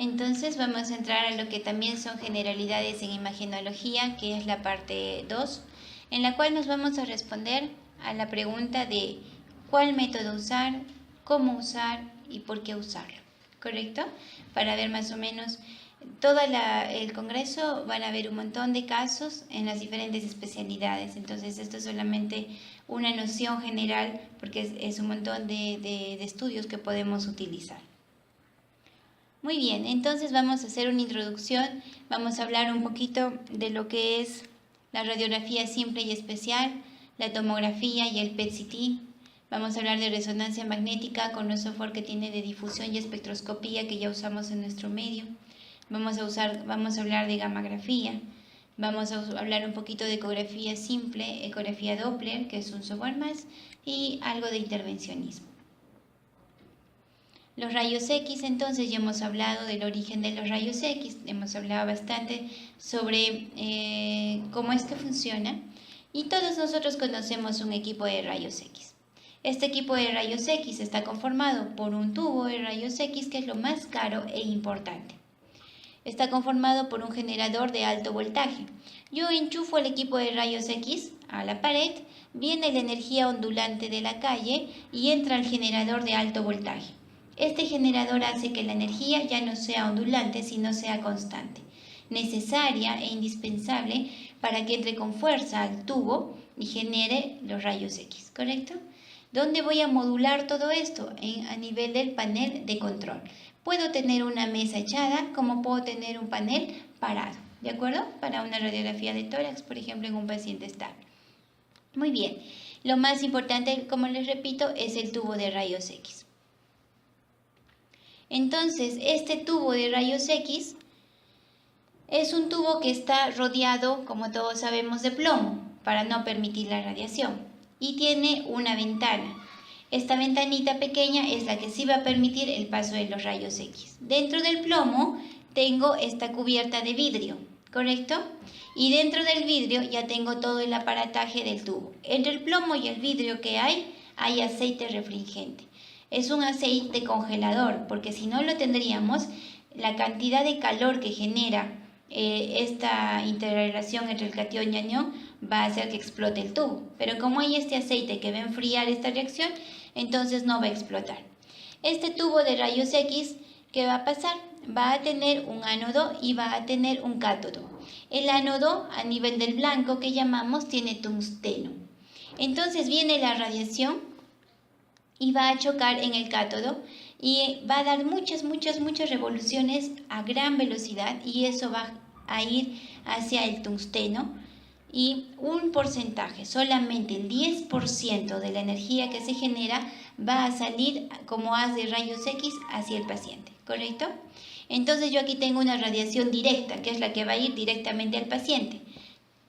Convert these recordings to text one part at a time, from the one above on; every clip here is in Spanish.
Entonces vamos a entrar a lo que también son generalidades en imagenología, que es la parte 2, en la cual nos vamos a responder a la pregunta de cuál método usar, cómo usar y por qué usarlo, ¿correcto? Para ver más o menos todo el congreso van a haber un montón de casos en las diferentes especialidades, entonces esto es solamente una noción general porque es un montón de estudios que podemos utilizar. Muy bien, entonces vamos a hacer una introducción, vamos a hablar un poquito de lo que es la radiografía simple y especial, la tomografía y el PET-CT. Vamos a hablar de resonancia magnética con los software que tiene de difusión y espectroscopía que ya usamos en nuestro medio. Vamos a hablar de gammagrafía, vamos a hablar un poquito de ecografía simple, ecografía Doppler, que es un software más, y algo de intervencionismo. Los rayos X, entonces ya hemos hablado del origen de los rayos X, hemos hablado bastante sobre cómo es que funciona, y todos nosotros conocemos un equipo de rayos X. Este equipo de rayos X está conformado por un tubo de rayos X, que es lo más caro e importante. Está conformado por un generador de alto voltaje. Yo enchufo el equipo de rayos X a la pared, viene la energía ondulante de la calle y entra al generador de alto voltaje. Este generador hace que la energía ya no sea ondulante, sino sea constante, necesaria e indispensable para que entre con fuerza al tubo y genere los rayos X, ¿correcto? ¿Dónde voy a modular todo esto? A nivel del panel de control. Puedo tener una mesa echada, como puedo tener un panel parado, ¿de acuerdo? Para una radiografía de tórax, por ejemplo, en un paciente estable. Muy bien, lo más importante, como les repito, es el tubo de rayos X. Entonces, este tubo de rayos X es un tubo que está rodeado, como todos sabemos, de plomo, para no permitir la radiación, y tiene una ventana. Esta ventanita pequeña es la que sí va a permitir el paso de los rayos X. Dentro del plomo tengo esta cubierta de vidrio, ¿correcto? Y dentro del vidrio ya tengo todo el aparataje del tubo. Entre el plomo y el vidrio que hay aceite refringente. Es un aceite congelador, porque si no lo tendríamos, la cantidad de calor que genera esta interrelación entre el catión y anión va a hacer que explote el tubo. Pero como hay este aceite que va a enfriar esta reacción, entonces no va a explotar. Este tubo de rayos X, ¿qué va a pasar? Va a tener un ánodo y va a tener un cátodo. El ánodo, a nivel del blanco que llamamos, tiene tungsteno. Entonces viene la radiación y va a chocar en el cátodo y va a dar muchas revoluciones a gran velocidad, y eso va a ir hacia el tungsteno, y un porcentaje, solamente el 10% de la energía que se genera va a salir como haz de rayos X hacia el paciente, ¿correcto? Entonces yo aquí tengo una radiación directa, que es la que va a ir directamente al paciente.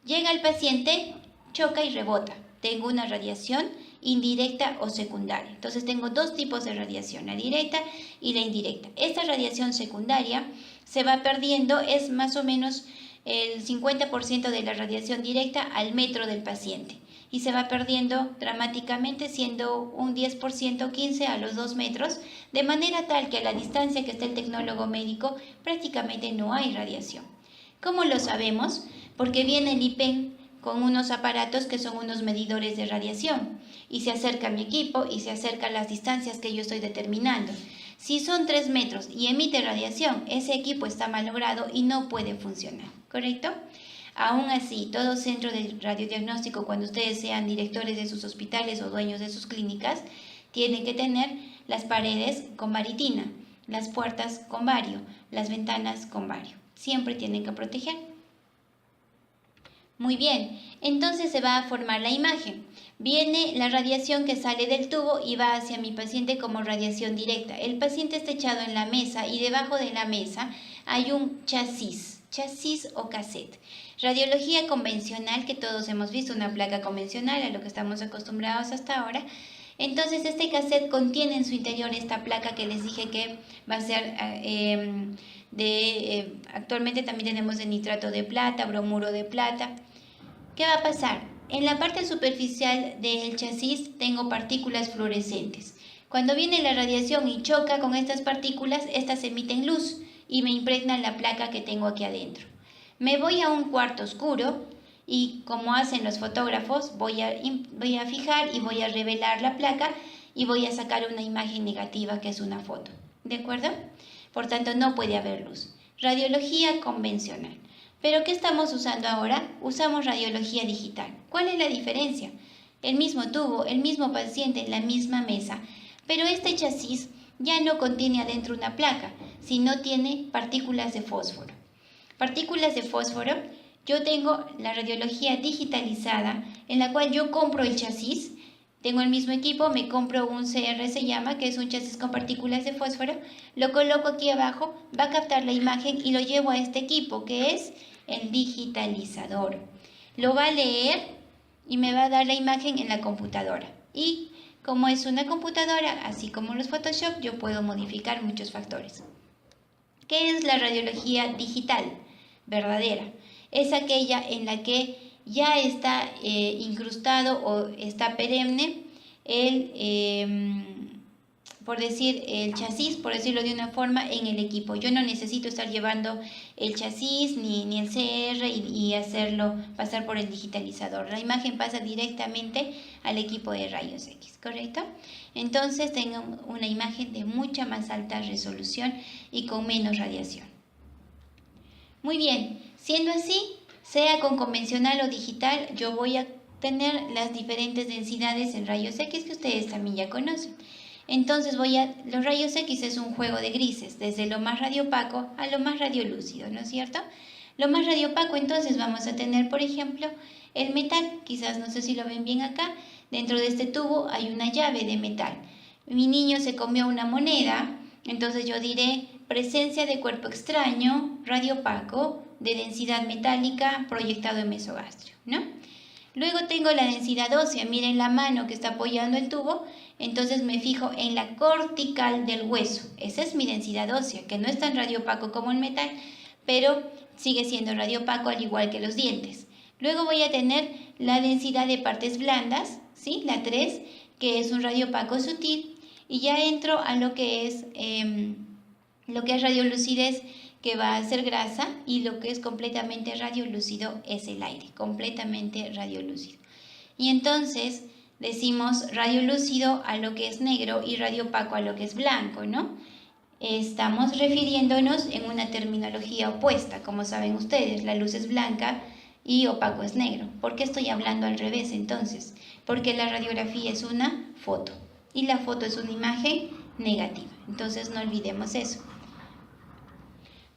Llega al paciente, choca y rebota. Tengo una radiación indirecta o secundaria. Entonces tengo dos tipos de radiación, la directa y la indirecta. Esta radiación secundaria se va perdiendo, es más o menos el 50% de la radiación directa al metro del paciente, y se va perdiendo dramáticamente, siendo un 10%, 15 a los 2 metros, de manera tal que a la distancia que está el tecnólogo médico prácticamente no hay radiación. ¿Cómo lo sabemos? Porque viene el IPEN con unos aparatos que son unos medidores de radiación, y se acerca a mi equipo y se acerca a las distancias que yo estoy determinando. Si son 3 metros y emite radiación, ese equipo está malogrado y no puede funcionar, ¿correcto? Aún así, todo centro de radiodiagnóstico, cuando ustedes sean directores de sus hospitales o dueños de sus clínicas, tienen que tener las paredes con baritina, las puertas con bario, las ventanas con bario. Siempre tienen que proteger. Muy bien, entonces se va a formar la imagen. Viene la radiación que sale del tubo y va hacia mi paciente como radiación directa. El paciente está echado en la mesa y debajo de la mesa hay un chasis o cassette. Radiología convencional, que todos hemos visto, una placa convencional a lo que estamos acostumbrados hasta ahora. Entonces este cassette contiene en su interior esta placa que les dije que va a ser actualmente también tenemos de nitrato de plata, bromuro de plata. ¿Qué va a pasar? En la parte superficial del chasis tengo partículas fluorescentes. Cuando viene la radiación y choca con estas partículas, estas emiten luz y me impregna la placa que tengo aquí adentro. Me voy a un cuarto oscuro y, como hacen los fotógrafos, voy a fijar y voy a revelar la placa y voy a sacar una imagen negativa que es una foto. ¿De acuerdo? Por tanto, no puede haber luz. Radiología convencional. ¿Pero qué estamos usando ahora? Usamos radiología digital. ¿Cuál es la diferencia? El mismo tubo, el mismo paciente, la misma mesa, pero este chasis ya no contiene adentro una placa, sino tiene partículas de fósforo. Partículas de fósforo, yo tengo la radiología digitalizada, en la cual yo compro el chasis, tengo el mismo equipo, me compro un CR, se llama, que es un chasis con partículas de fósforo, lo coloco aquí abajo, va a captar la imagen y lo llevo a este equipo, que es el digitalizador. Lo va a leer y me va a dar la imagen en la computadora. Y como es una computadora, así como los Photoshop, yo puedo modificar muchos factores. ¿Qué es la radiología digital? Verdadera. Es aquella en la que ya está incrustado o está perenne el chasis, por decirlo de una forma, en el equipo. Yo no necesito estar llevando el chasis ni el CR y hacerlo pasar por el digitalizador. La imagen pasa directamente al equipo de rayos X, ¿correcto? Entonces tengo una imagen de mucha más alta resolución y con menos radiación. Muy bien, siendo así, sea con convencional o digital, yo voy a tener las diferentes densidades en rayos X que ustedes también ya conocen. Entonces los rayos X es un juego de grises, desde lo más radiopaco a lo más radiolúcido, ¿no es cierto? Lo más radiopaco, entonces vamos a tener, por ejemplo, el metal. Quizás no sé si lo ven bien acá. Dentro de este tubo hay una llave de metal. Mi niño se comió una moneda, entonces yo diré presencia de cuerpo extraño, radiopaco, de densidad metálica, proyectado en mesogastrio, ¿no? Luego tengo la densidad ósea. Miren la mano que está apoyando el tubo. Entonces me fijo en la cortical del hueso. Esa es mi densidad ósea, que no es tan radiopaco como el metal, pero sigue siendo radiopaco al igual que los dientes. Luego voy a tener la densidad de partes blandas, ¿sí? La 3, que es un radiopaco sutil. Y ya entro a lo que es radiolucidez, que va a ser grasa, y lo que es completamente radiolúcido es el aire, completamente radiolúcido. Y entonces decimos radiolúcido a lo que es negro y radiopaco a lo que es blanco, ¿no? Estamos refiriéndonos en una terminología opuesta. Como saben ustedes, la luz es blanca y opaco es negro. ¿Por qué estoy hablando al revés entonces? Porque la radiografía es una foto y la foto es una imagen negativa. Entonces no olvidemos eso.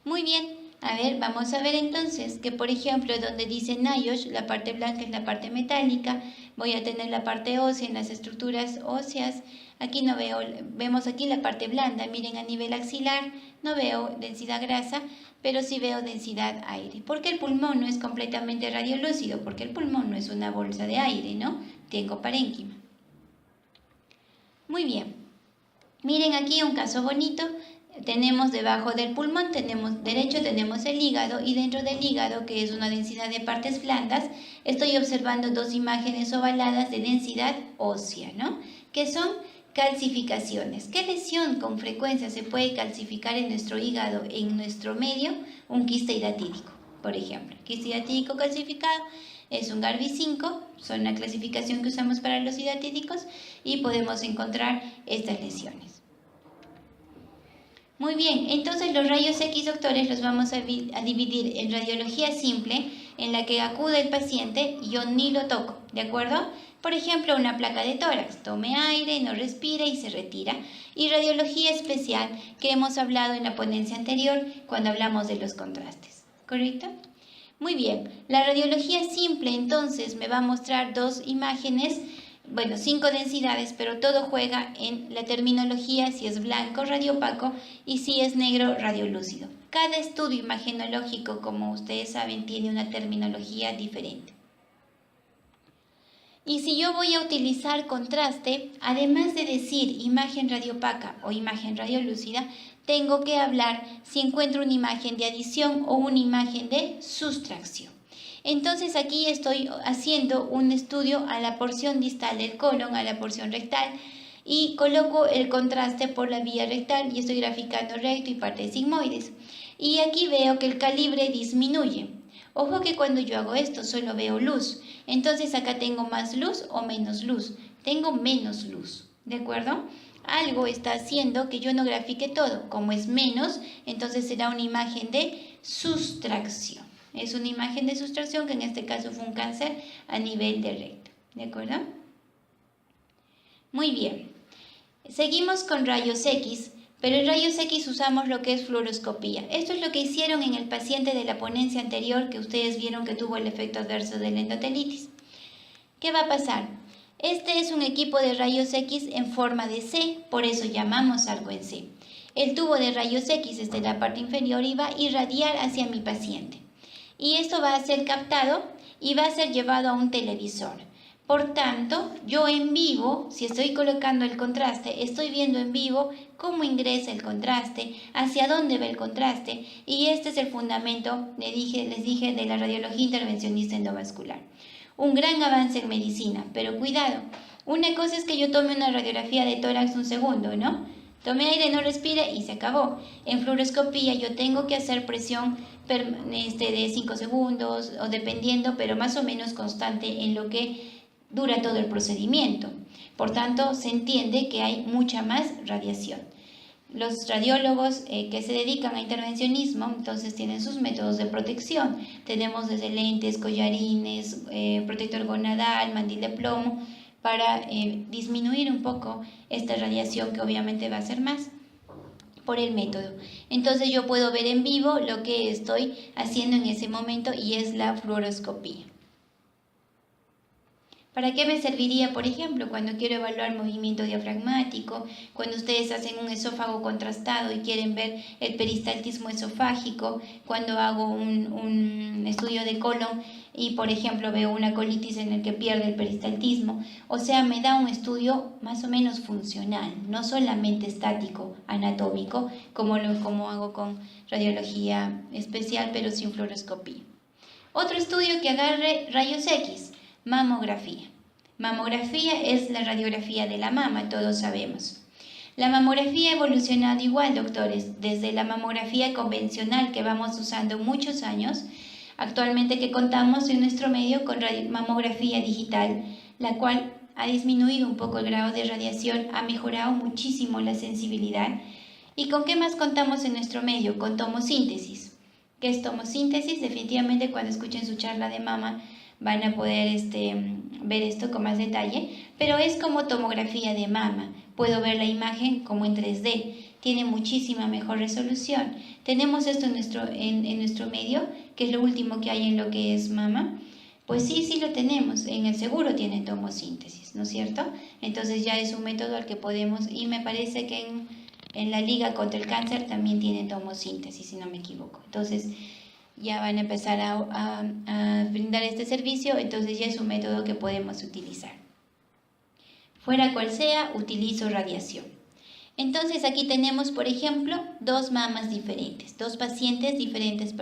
Muy bien, a ver, vamos a ver entonces que, por ejemplo, donde dice NIOSH, la parte blanca es la parte metálica, voy a tener la parte ósea en las estructuras óseas. Aquí no veo, vemos aquí la parte blanda, miren a nivel axilar, no veo densidad grasa, pero sí veo densidad aire. ¿Por qué el pulmón no es completamente radiolúcido? Porque el pulmón no es una bolsa de aire, ¿no? Tengo parénquima. Muy bien, miren aquí un caso bonito. Tenemos debajo del pulmón, derecho tenemos el hígado, y dentro del hígado, que es una densidad de partes blandas, estoy observando dos imágenes ovaladas de densidad ósea, ¿no? Que son calcificaciones. ¿Qué lesión con frecuencia se puede calcificar en nuestro hígado, en nuestro medio? Un quiste hidatídico, por ejemplo. Quiste hidatídico calcificado es un Garvi5, son la clasificación que usamos para los hidatídicos, y podemos encontrar estas lesiones. Muy bien, entonces los rayos X, doctores, los vamos a dividir en radiología simple, en la que acude el paciente y yo ni lo toco, ¿de acuerdo? Por ejemplo, una placa de tórax, tome aire, no respira y se retira. Y radiología especial, que hemos hablado en la ponencia anterior cuando hablamos de los contrastes, ¿correcto? Muy bien, la radiología simple entonces me va a mostrar dos imágenes, bueno, 5 densidades, pero todo juega en la terminología, si es blanco, radiopaco, y si es negro, radiolúcido. Cada estudio imagenológico, como ustedes saben, tiene una terminología diferente. Y si yo voy a utilizar contraste, además de decir imagen radiopaca o imagen radiolúcida, tengo que hablar si encuentro una imagen de adición o una imagen de sustracción. Entonces aquí estoy haciendo un estudio a la porción distal del colon, a la porción rectal, y coloco el contraste por la vía rectal y estoy graficando recto y partes sigmoides. y aquí veo que el calibre disminuye. Ojo que cuando yo hago esto solo veo luz, entonces acá tengo más luz o menos luz. Tengo menos luz, ¿de acuerdo? Algo está haciendo que yo no grafique todo. Como es menos, entonces será una imagen de sustracción. Es una imagen de sustracción que en este caso fue un cáncer a nivel de recto, ¿de acuerdo? Muy bien. Seguimos con rayos X, pero en rayos X usamos lo que es fluoroscopía. Esto es lo que hicieron en el paciente de la ponencia anterior que ustedes vieron que tuvo el efecto adverso de la endotelitis. ¿Qué va a pasar? Este es un equipo de rayos X en forma de C, por eso llamamos algo en C. El tubo de rayos X desde la parte inferior y va a irradiar hacia mi paciente. Y esto va a ser captado y va a ser llevado a un televisor. Por tanto, yo en vivo, si estoy colocando el contraste, estoy viendo en vivo cómo ingresa el contraste, hacia dónde va el contraste, y este es el fundamento, les dije, de la radiología intervencionista endovascular. Un gran avance en medicina, pero cuidado, una cosa es que yo tome una radiografía de tórax un segundo, ¿no? Tome aire, no respire y se acabó. En fluoroscopía yo tengo que hacer presión de 5 segundos o dependiendo, pero más o menos constante en lo que dura todo el procedimiento. Por tanto, se entiende que hay mucha más radiación. Los radiólogos que se dedican a intervencionismo, entonces tienen sus métodos de protección. Tenemos desde lentes, collarines, protector gonadal, mandil de plomo, para disminuir un poco esta radiación que obviamente va a ser más por el método. Entonces yo puedo ver en vivo lo que estoy haciendo en ese momento y es la fluoroscopía. ¿Para qué me serviría, por ejemplo, cuando quiero evaluar movimiento diafragmático, cuando ustedes hacen un esófago contrastado y quieren ver el peristaltismo esofágico, cuando hago un estudio de colon y, por ejemplo, veo una colitis en el que pierde el peristaltismo? O sea, me da un estudio más o menos funcional, no solamente estático, anatómico, como hago con radiología especial, pero sin fluoroscopía. Otro estudio que agarre rayos X. Mamografía. Mamografía es la radiografía de la mama, todos sabemos. La mamografía ha evolucionado igual, doctores, desde la mamografía convencional que vamos usando muchos años, actualmente que contamos en nuestro medio con mamografía digital, la cual ha disminuido un poco el grado de radiación, ha mejorado muchísimo la sensibilidad. ¿Y con qué más contamos en nuestro medio? Con tomosíntesis. ¿Qué es tomosíntesis? Definitivamente cuando escuchen su charla de mama van a poder ver esto con más detalle, pero es como tomografía de mama. Puedo ver la imagen como en 3D, tiene muchísima mejor resolución. Tenemos esto en nuestro medio, que es lo último que hay en lo que es mama. Pues sí lo tenemos, en el seguro tiene tomosíntesis, ¿no es cierto? Entonces ya es un método al que podemos, y me parece que en la Liga contra el Cáncer también tiene tomosíntesis, si no me equivoco. Entonces ya van a empezar a brindar este servicio, entonces ya es un método que podemos utilizar. Fuera cual sea, utilizo radiación. Entonces aquí tenemos, por ejemplo, dos pacientes diferentes,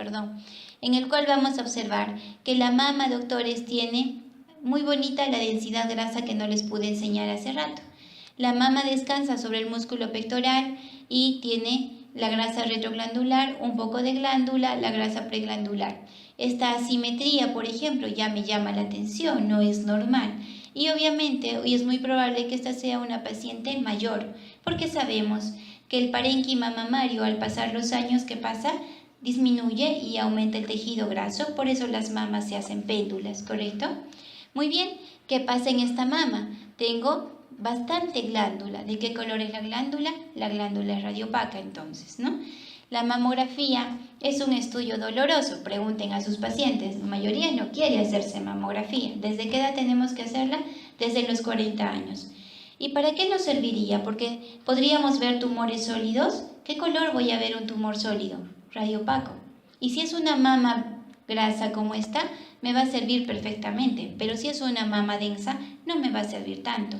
en el cual vamos a observar que la mama, doctores, tiene muy bonita la densidad grasa que no les pude enseñar hace rato. La mama descansa sobre el músculo pectoral y tiene la grasa retroglandular, un poco de glándula, la grasa preglandular. Esta asimetría, por ejemplo, ya me llama la atención, no es normal. Y obviamente, y es muy probable que esta sea una paciente mayor, porque sabemos que el parénquima mamario, al pasar los años que pasa, disminuye y aumenta el tejido graso, por eso las mamas se hacen péndulas, ¿correcto? Muy bien, ¿qué pasa en esta mama? Tengo bastante glándula. ¿De qué color es la glándula? La glándula es radiopaca, entonces, ¿no? La mamografía es un estudio doloroso. Pregunten a sus pacientes. La mayoría no quiere hacerse mamografía. ¿Desde qué edad tenemos que hacerla? Desde los 40 años. ¿Y para qué nos serviría? Porque podríamos ver tumores sólidos. ¿Qué color voy a ver un tumor sólido? Radiopaco. Y si es una mama grasa como esta, me va a servir perfectamente. Pero si es una mama densa, no me va a servir tanto.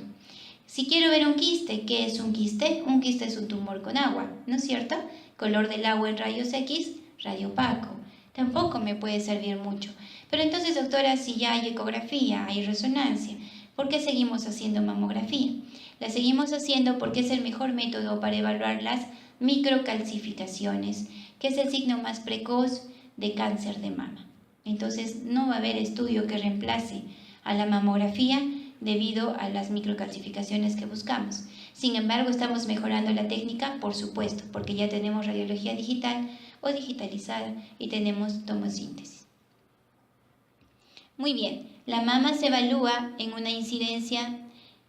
Si quiero ver un quiste, ¿qué es un quiste? Un quiste es un tumor con agua, ¿no es cierto? Color del agua en rayos X, radiopaco. Tampoco me puede servir mucho. Pero entonces, doctora, si ya hay ecografía, hay resonancia, ¿por qué seguimos haciendo mamografía? La seguimos haciendo porque es el mejor método para evaluar las microcalcificaciones, que es el signo más precoz de cáncer de mama. Entonces no va a haber estudio que reemplace a la mamografía debido a las microcalcificaciones que buscamos. Sin embargo, estamos mejorando la técnica, por supuesto, porque ya tenemos radiología digital o digitalizada y tenemos tomosíntesis. Muy bien, la mama se evalúa en una incidencia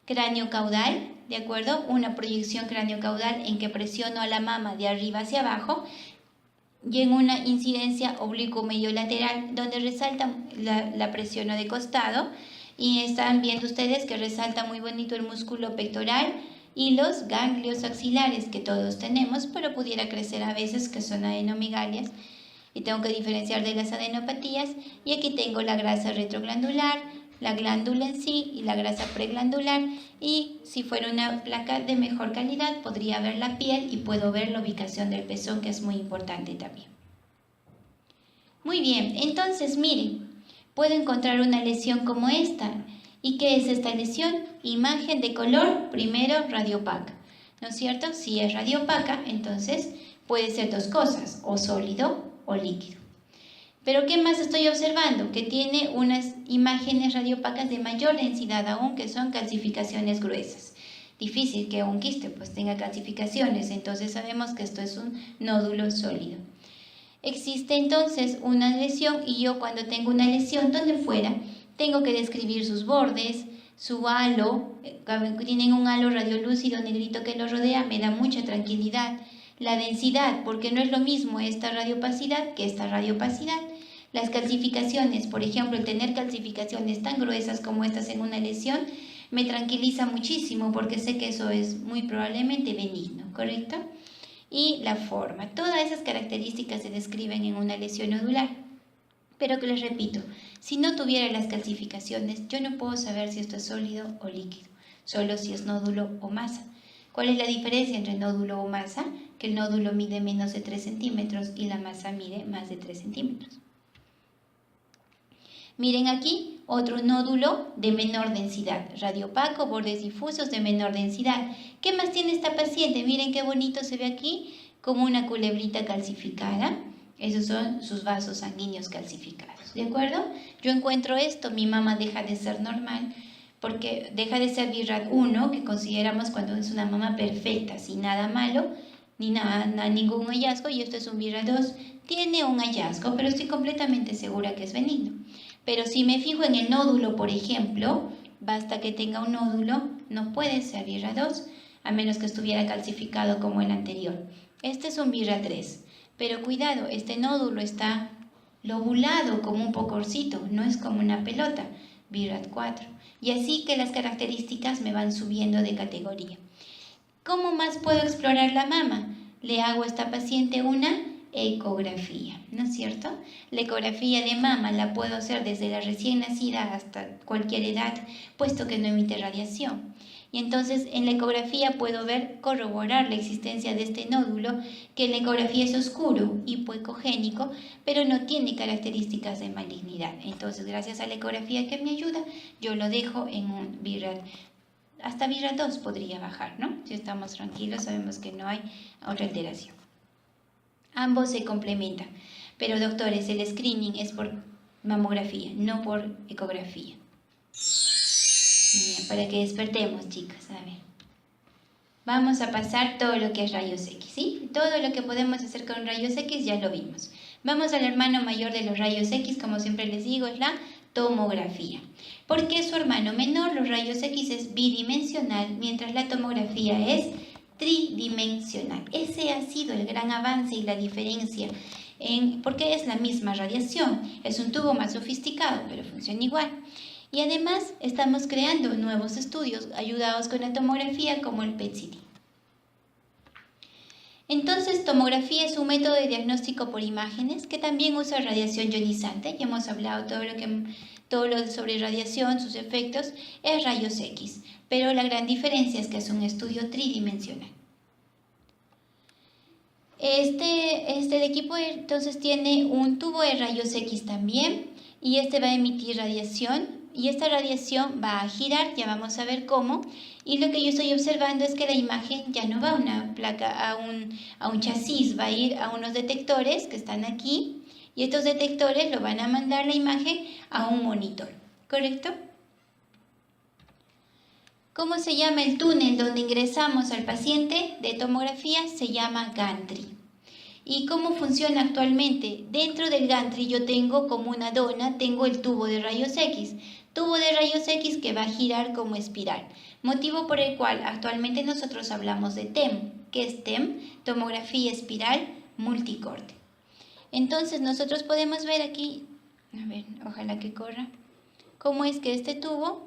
cráneo-caudal, ¿de acuerdo? Una proyección cráneo-caudal en que presiono a la mama de arriba hacia abajo, y en una incidencia oblicuo-medio-lateral donde resalta la presión de costado, y están viendo ustedes que resalta muy bonito el músculo pectoral y los ganglios axilares que todos tenemos, pero pudiera crecer a veces, que son adenomigalias, y tengo que diferenciar de las adenopatías. Y aquí tengo la grasa retroglandular, la glándula en sí y la grasa preglandular, y si fuera una placa de mejor calidad podría ver la piel y puedo ver la ubicación del pezón, que es muy importante también. Muy bien, entonces miren, puedo encontrar una lesión como esta. ¿Y qué es esta lesión? Imagen de color, primero radiopaca, ¿no es cierto? Si es radiopaca, entonces puede ser dos cosas, o sólido o líquido. Pero ¿qué más estoy observando? Que tiene unas imágenes radiopacas de mayor densidad aún, que son calcificaciones gruesas. Difícil que un quiste pues tenga calcificaciones, entonces sabemos que esto es un nódulo sólido. Existe entonces una lesión, y yo cuando tengo una lesión donde fuera, tengo que describir sus bordes, su halo, tienen un halo radiolúcido negrito que lo rodea, me da mucha tranquilidad. La densidad, porque no es lo mismo esta radiopacidad que esta radiopacidad. Las calcificaciones, por ejemplo, el tener calcificaciones tan gruesas como estas en una lesión, me tranquiliza muchísimo porque sé que eso es muy probablemente benigno, ¿correcto? Y la forma, todas esas características se describen en una lesión nodular. Pero que les repito, si no tuviera las calcificaciones, yo no puedo saber si esto es sólido o líquido, solo si es nódulo o masa. ¿Cuál es la diferencia entre nódulo o masa? Que el nódulo mide menos de 3 centímetros y la masa mide más de 3 centímetros. Miren aquí otro nódulo de menor densidad, radiopaco, bordes difusos de menor densidad. ¿Qué más tiene esta paciente? Miren qué bonito se ve aquí, como una culebrita calcificada. Esos son sus vasos sanguíneos calcificados, ¿de acuerdo? Yo encuentro esto, mi mama deja de ser normal, porque deja de ser BIRAD 1, que consideramos cuando es una mama perfecta, sin nada malo, ni ningún hallazgo, y esto es un BIRAD 2. Tiene un hallazgo, pero estoy completamente segura que es benigno. Pero si me fijo en el nódulo, por ejemplo, basta que tenga un nódulo, no puede ser BIRAD 2, a menos que estuviera calcificado como el anterior. Este es un BIRAD 3, pero cuidado, este nódulo está lobulado como un pocorcito, no es como una pelota, BIRAD 4. Y así que las características me van subiendo de categoría. ¿Cómo más puedo explorar la mama? Le hago a esta paciente una ecografía, ¿no es cierto? La ecografía de mama la puedo hacer desde la recién nacida hasta cualquier edad, puesto que no emite radiación. Y entonces en la ecografía puedo corroborar la existencia de este nódulo, que en la ecografía es oscuro, hipoecogénico, pero no tiene características de malignidad. Entonces, gracias a la ecografía que me ayuda, yo lo dejo en un BIRAD. Hasta BIRAD 2 podría bajar, ¿no? Si estamos tranquilos, sabemos que no hay otra alteración. Ambos se complementan, pero doctores, el screening es por mamografía, no por ecografía. Bien, para que despertemos, chicas, a ver. Vamos a pasar todo lo que es rayos X, ¿sí? Todo lo que podemos hacer con rayos X ya lo vimos. Vamos al hermano mayor de los rayos X, como siempre les digo, es la tomografía. ¿Por qué su hermano menor? Los rayos X es bidimensional, mientras la tomografía es tridimensional. Ese ha sido el gran avance y la diferencia, porque es la misma radiación. Es un tubo más sofisticado, pero funciona igual. Y además estamos creando nuevos estudios ayudados con la tomografía, como el PET-CT. Entonces, tomografía es un método de diagnóstico por imágenes que también usa radiación ionizante. Ya hemos hablado todo lo sobre radiación, sus efectos, es rayos X, pero la gran diferencia es que es un estudio tridimensional. El equipo entonces tiene un tubo de rayos X también, y este va a emitir radiación y esta radiación va a girar, ya vamos a ver cómo, y lo que yo estoy observando es que la imagen ya no va a una placa, a un chasis, va a ir a unos detectores que están aquí, y estos detectores lo van a mandar la imagen a un monitor, ¿correcto? ¿Cómo se llama el túnel donde ingresamos al paciente de tomografía? Se llama gantry. ¿Y cómo funciona actualmente? Dentro del gantry yo tengo como una dona, tengo el tubo de rayos X. Tubo de rayos X que va a girar como espiral. Motivo por el cual actualmente nosotros hablamos de TEM. ¿Qué es TEM? Tomografía espiral multicorte. Entonces nosotros podemos ver aquí, a ver, ojalá que corra, cómo es que este tubo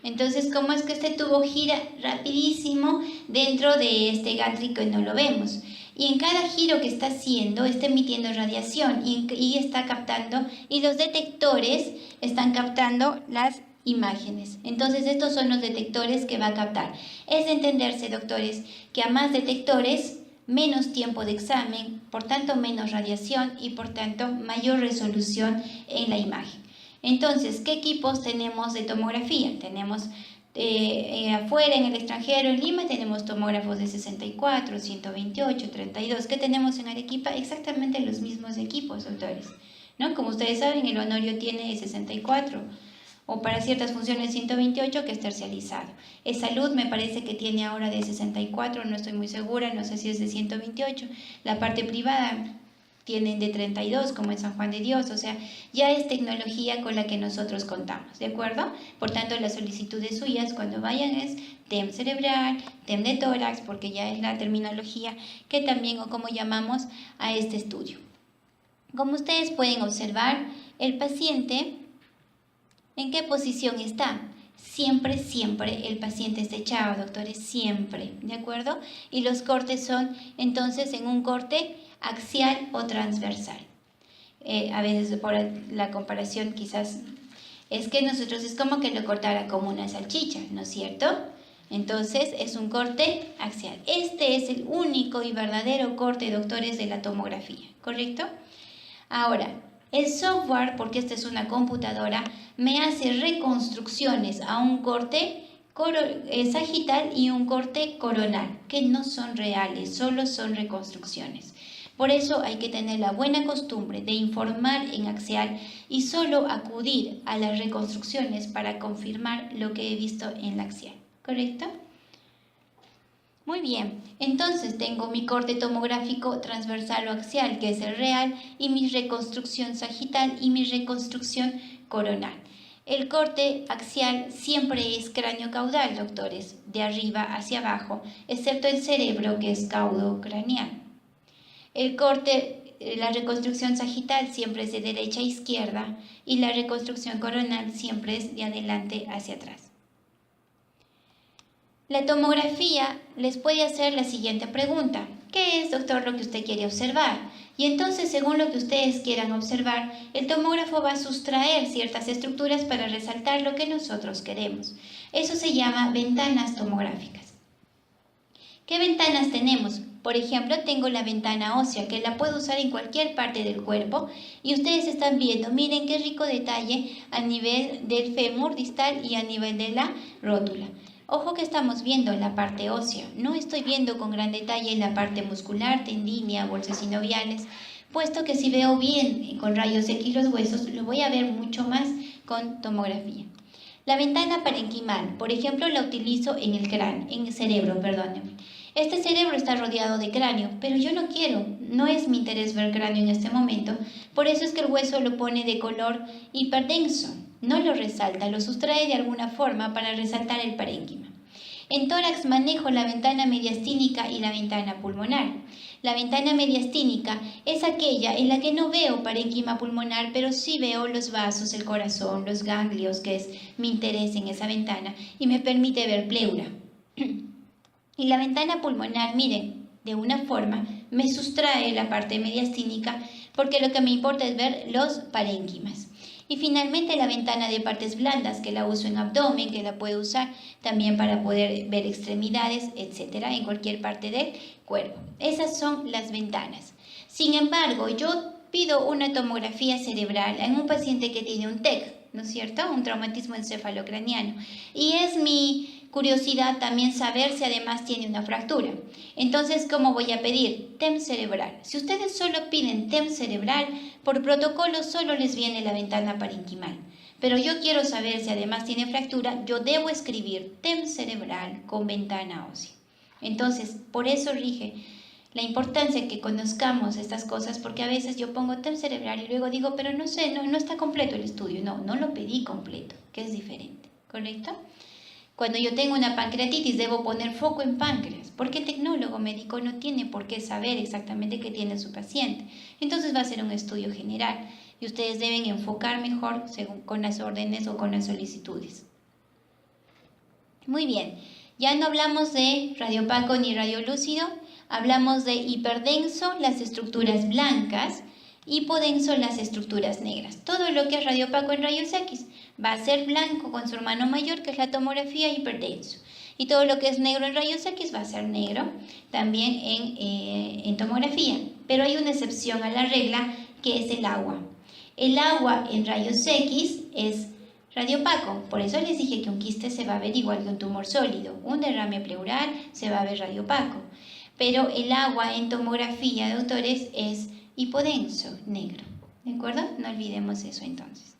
Entonces, ¿cómo es que este tubo gira rapidísimo dentro de este gantry que no lo vemos? Y en cada giro que está haciendo, está emitiendo radiación y está captando, y los detectores están captando las imágenes. Entonces, estos son los detectores que va a captar. Es de entenderse, doctores, que a más detectores, menos tiempo de examen, por tanto menos radiación y por tanto mayor resolución en la imagen. Entonces, ¿qué equipos tenemos de tomografía? Tenemos afuera, en el extranjero, en Lima, tenemos tomógrafos de 64, 128, 32. ¿Qué tenemos en Arequipa? Exactamente los mismos equipos, doctores, ¿no? Como ustedes saben, el Honorio tiene 64 o para ciertas funciones 128 que es tercializado. Salud me parece que tiene ahora de 64, no estoy muy segura, no sé si es de 128. La parte privada tienen de 32 como en San Juan de Dios, o sea, ya es tecnología con la que nosotros contamos, ¿de acuerdo? Por tanto, las solicitudes suyas cuando vayan es TEM cerebral, TEM de tórax, porque ya es la terminología que también o como llamamos a este estudio. Como ustedes pueden observar, el paciente, ¿en qué posición está? Siempre, siempre el paciente está echado, doctores, siempre, ¿de acuerdo? Y los cortes son entonces en un corte axial o transversal. A veces por la comparación quizás es que nosotros es como que lo cortara como una salchicha, ¿no es cierto? Entonces es un corte axial. Este es el único y verdadero corte, doctores, de la tomografía, ¿correcto? Ahora, el software, porque esta es una computadora, me hace reconstrucciones a un corte sagital y un corte coronal, que no son reales, solo son reconstrucciones. Por eso hay que tener la buena costumbre de informar en axial y solo acudir a las reconstrucciones para confirmar lo que he visto en la axial, ¿correcto? Muy bien, entonces tengo mi corte tomográfico transversal o axial, que es el real, y mi reconstrucción sagital y mi reconstrucción coronal. El corte axial siempre es cráneo caudal, doctores, de arriba hacia abajo, excepto el cerebro, que es caudo craneal. El corte, la reconstrucción sagital siempre es de derecha a izquierda y la reconstrucción coronal siempre es de adelante hacia atrás. La tomografía les puede hacer la siguiente pregunta. ¿Qué es, doctor, lo que usted quiere observar? Y entonces, según lo que ustedes quieran observar, el tomógrafo va a sustraer ciertas estructuras para resaltar lo que nosotros queremos. Eso se llama ventanas tomográficas. ¿Qué ventanas tenemos? Por ejemplo, tengo la ventana ósea, que la puedo usar en cualquier parte del cuerpo, y ustedes están viendo, miren qué rico detalle a nivel del fémur distal y a nivel de la rótula. Ojo que estamos viendo la parte ósea, no estoy viendo con gran detalle la parte muscular, tendínea, bolsas sinoviales, puesto que si veo bien con rayos X los huesos, lo voy a ver mucho más con tomografía. La ventana parenquimal, por ejemplo, la utilizo en el cráneo, en el cerebro, perdónenme. Este cerebro está rodeado de cráneo, pero yo no quiero, no es mi interés ver cráneo en este momento, por eso es que el hueso lo pone de color hiperdenso, no lo resalta, lo sustrae de alguna forma para resaltar el parénquima. En tórax manejo la ventana mediastínica y la ventana pulmonar. La ventana mediastínica es aquella en la que no veo parénquima pulmonar, pero sí veo los vasos, el corazón, los ganglios, que es mi interés en esa ventana, y me permite ver pleura. Y la ventana pulmonar, miren, de una forma me sustrae la parte mediastínica porque lo que me importa es ver los parénquimas. Y finalmente la ventana de partes blandas, que la uso en abdomen, que la puedo usar también para poder ver extremidades, etcétera, en cualquier parte del cuerpo. Esas son las ventanas. Sin embargo, yo pido una tomografía cerebral en un paciente que tiene un TEC, ¿no es cierto? Un traumatismo encefalocraniano. Y es mi curiosidad también saber si además tiene una fractura. Entonces, ¿cómo voy a pedir? TEM cerebral. Si ustedes solo piden TEM cerebral, por protocolo solo les viene la ventana parenquimal. Pero yo quiero saber si además tiene fractura, yo debo escribir TEM cerebral con ventana ósea. Entonces, por eso rige la importancia que conozcamos estas cosas, porque a veces yo pongo TEM cerebral y luego digo, pero no sé, no está completo el estudio. No lo pedí completo, que es diferente, ¿correcto? Cuando yo tengo una pancreatitis debo poner foco en páncreas, porque el tecnólogo médico no tiene por qué saber exactamente qué tiene su paciente. Entonces va a ser un estudio general y ustedes deben enfocar mejor según con las órdenes o con las solicitudes. Muy bien, ya no hablamos de radiopaco ni radiolúcido, hablamos de hiperdenso, las estructuras blancas, hipodenso, las estructuras negras. Todo lo que es radiopaco en rayos X va a ser blanco con su hermano mayor, que es la tomografía hiperdenso. Y todo lo que es negro en rayos X va a ser negro también en tomografía. Pero hay una excepción a la regla, que es el agua. El agua en rayos X es radiopaco. Por eso les dije que un quiste se va a ver igual que un tumor sólido. Un derrame pleural se va a ver radiopaco. Pero el agua en tomografía, doctores, es hipodenso, negro. ¿De acuerdo? No olvidemos eso entonces.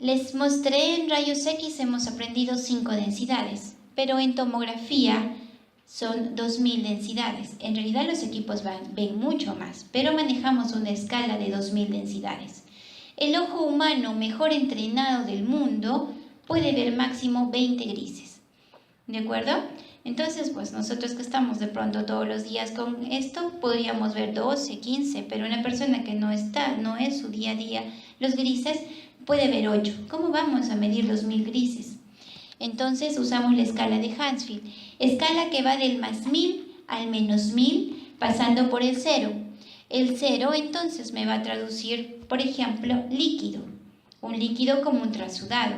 Les mostré en rayos X, hemos aprendido 5 densidades, pero en tomografía son 2000 densidades. En realidad los equipos ven mucho más, pero manejamos una escala de 2000 densidades. El ojo humano mejor entrenado del mundo puede ver máximo 20 grises. ¿De acuerdo? Entonces, pues nosotros que estamos de pronto todos los días con esto, podríamos ver 12, 15, pero una persona que no es su día a día los grises, puede ver 8. ¿Cómo vamos a medir los 1000 grises? Entonces usamos la escala de Hansfield, escala que va del más 1000 al menos 1000, pasando por el 0. El 0 entonces me va a traducir, por ejemplo, líquido, un líquido como un transudado.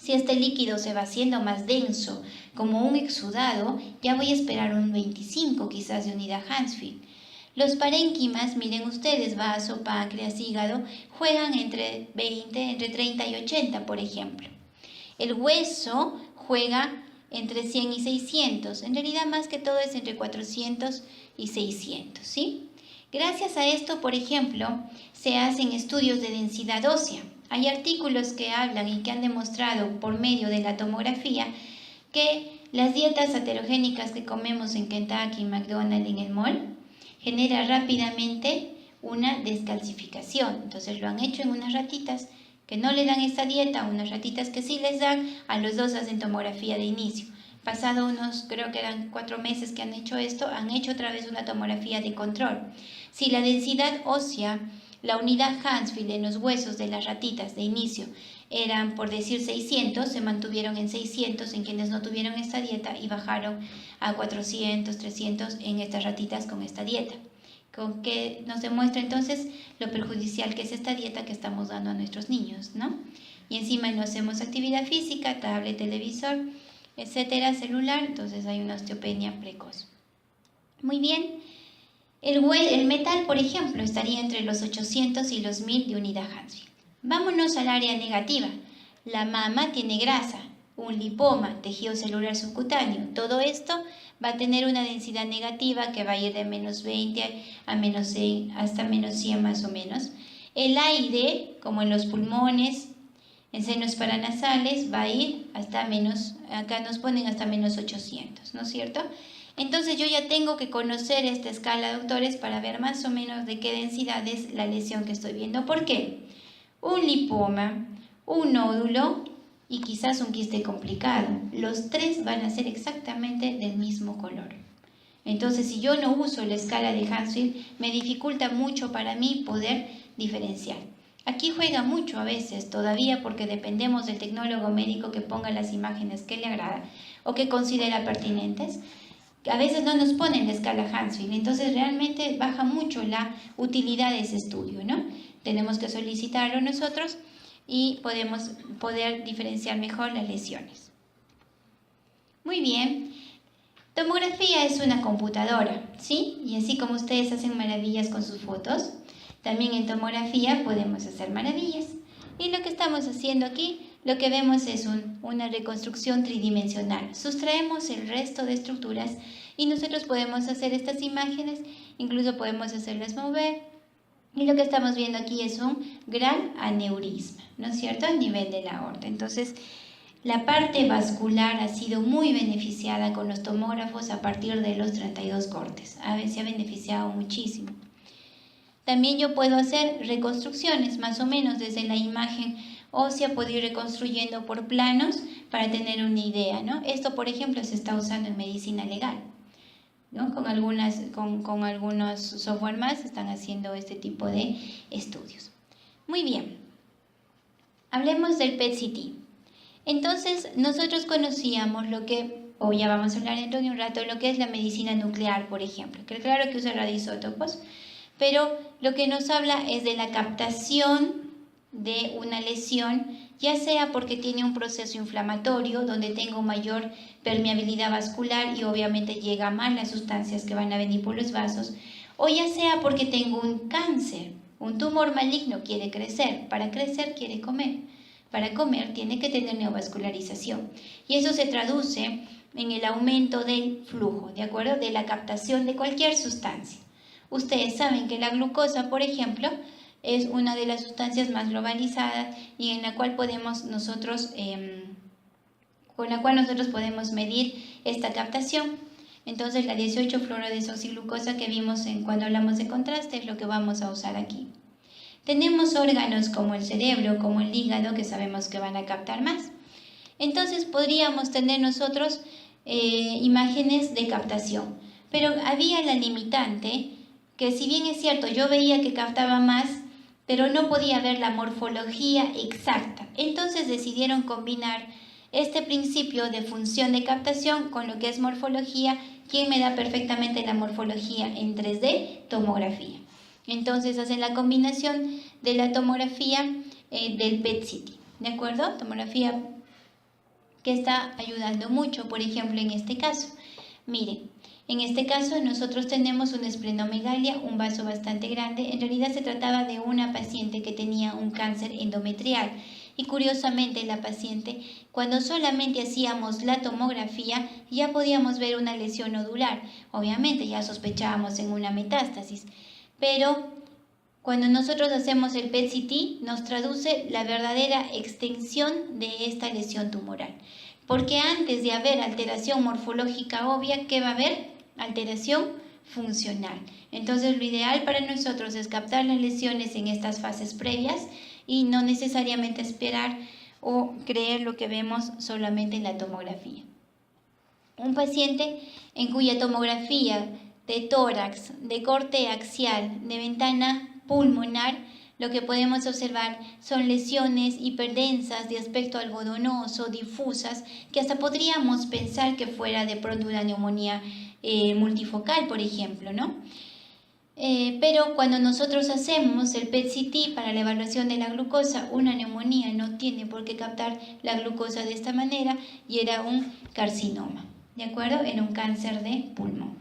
Si este líquido se va haciendo más denso, como un exudado, ya voy a esperar un 25 quizás de unidad Hansfield. Los parénquimas, miren ustedes, vaso, páncreas, hígado, juegan entre 30 y 80, por ejemplo. El hueso juega entre 100 y 600. En realidad, más que todo es entre 400 y 600, ¿sí? Gracias a esto, por ejemplo, se hacen estudios de densidad ósea. Hay artículos que hablan y que han demostrado por medio de la tomografía que las dietas heterogénicas que comemos en Kentucky, McDonald's, en el mall, genera rápidamente una descalcificación. Entonces lo han hecho en unas ratitas que no le dan esta dieta, unas ratitas que sí les dan, a los 2 hacen tomografía de inicio. Pasado unos, creo que eran 4 meses que han hecho esto, han hecho otra vez una tomografía de control. Si la densidad ósea, la unidad Hansfield en los huesos de las ratitas de inicio eran, por decir, 600, se mantuvieron en 600 en quienes no tuvieron esta dieta y bajaron a 400, 300 en estas ratitas con esta dieta. Con que nos demuestra entonces lo perjudicial que es esta dieta que estamos dando a nuestros niños, ¿no? Y encima no hacemos actividad física, tablet, televisor, etcétera, celular, entonces hay una osteopenia precoz. Muy bien. El metal, por ejemplo, estaría entre los 800 y los 1000 de unidad Hansfield. Vámonos al área negativa. La mama tiene grasa, un lipoma, tejido celular subcutáneo. Todo esto va a tener una densidad negativa que va a ir de menos 20 a menos 100, hasta menos 100 más o menos. El aire, como en los pulmones, en senos paranasales, va a ir hasta menos, acá nos ponen hasta menos 800, ¿no es cierto? Entonces yo ya tengo que conocer esta escala, doctores, para ver más o menos de qué densidad es la lesión que estoy viendo. ¿Por qué? Un lipoma, un nódulo y quizás un quiste complicado. Los 3 van a ser exactamente del mismo color. Entonces, si yo no uso la escala de Hansfield, me dificulta mucho para mí poder diferenciar. Aquí juega mucho a veces todavía porque dependemos del tecnólogo médico que ponga las imágenes que le agrada o que considera pertinentes. A veces no nos ponen la escala Hansfield, entonces realmente baja mucho la utilidad de ese estudio, ¿no? tenemos que solicitarlo nosotros y podemos poder diferenciar mejor las lesiones. Muy bien. Tomografía es una computadora, ¿sí? Y así como ustedes hacen maravillas con sus fotos, también en tomografía podemos hacer maravillas. Y lo que estamos haciendo aquí, lo que vemos es una reconstrucción tridimensional. Sustraemos el resto de estructuras y nosotros podemos hacer estas imágenes, incluso podemos hacerlas mover. Y lo que estamos viendo aquí es un gran aneurisma, ¿no es cierto?, a nivel de la aorta. Entonces, la parte vascular ha sido muy beneficiada con los tomógrafos a partir de los 32 cortes. A veces se ha beneficiado muchísimo. También yo puedo hacer reconstrucciones, más o menos desde la imagen ósea puedo ir reconstruyendo por planos para tener una idea, ¿no? Esto, por ejemplo, se está usando en medicina legal, ¿no? Con algunos software más están haciendo este tipo de estudios. Muy bien. Hablemos del PET-CT. Entonces, nosotros conocíamos o ya vamos a hablar dentro de un rato, lo que es la medicina nuclear, por ejemplo, que claro que usa radioisótopos, pero lo que nos habla es de la captación de una lesión, ya sea porque tiene un proceso inflamatorio, donde tengo mayor permeabilidad vascular y obviamente llega más las sustancias que van a venir por los vasos, o ya sea porque tengo un cáncer, un tumor maligno quiere crecer, para crecer quiere comer. Para comer tiene que tener neovascularización y eso se traduce en el aumento del flujo, ¿de acuerdo? De la captación de cualquier sustancia. Ustedes saben que la glucosa, por ejemplo, es una de las sustancias más globalizadas y en la cual podemos nosotros, podemos medir esta captación. Entonces la 18-fluorodesoxiglucosa que vimos cuando hablamos de contraste es lo que vamos a usar aquí. Tenemos órganos como el cerebro, como el hígado, que sabemos que van a captar más. Entonces podríamos tener nosotros imágenes de captación, pero había la limitante que, si bien es cierto, yo veía que captaba más, pero no podía ver la morfología exacta. Entonces decidieron combinar este principio de función de captación con lo que es morfología. ¿Quién me da perfectamente la morfología en 3D? Tomografía. Entonces hacen la combinación de la tomografía del PET-CT, ¿de acuerdo? Tomografía que está ayudando mucho, por ejemplo, en este caso. Miren, en este caso nosotros tenemos una esplenomegalia, un vaso bastante grande. En realidad se trataba de una paciente que tenía un cáncer endometrial. Y curiosamente la paciente, cuando solamente hacíamos la tomografía, ya podíamos ver una lesión nodular. Obviamente ya sospechábamos en una metástasis. Pero cuando nosotros hacemos el PET-CT, nos traduce la verdadera extensión de esta lesión tumoral. Porque antes de haber alteración morfológica obvia, ¿qué va a haber? Alteración funcional. Entonces, lo ideal para nosotros es captar las lesiones en estas fases previas y no necesariamente esperar o creer lo que vemos solamente en la tomografía. Un paciente en cuya tomografía de tórax, de corte axial, de ventana pulmonar, lo que podemos observar son lesiones hiperdensas de aspecto algodonoso, difusas, que hasta podríamos pensar que fuera de pronto una neumonía multifocal, por ejemplo, ¿no? Pero cuando nosotros hacemos el PET-CT para la evaluación de la glucosa, una neumonía no tiene por qué captar la glucosa de esta manera y era un carcinoma, ¿de acuerdo? Era un cáncer de pulmón.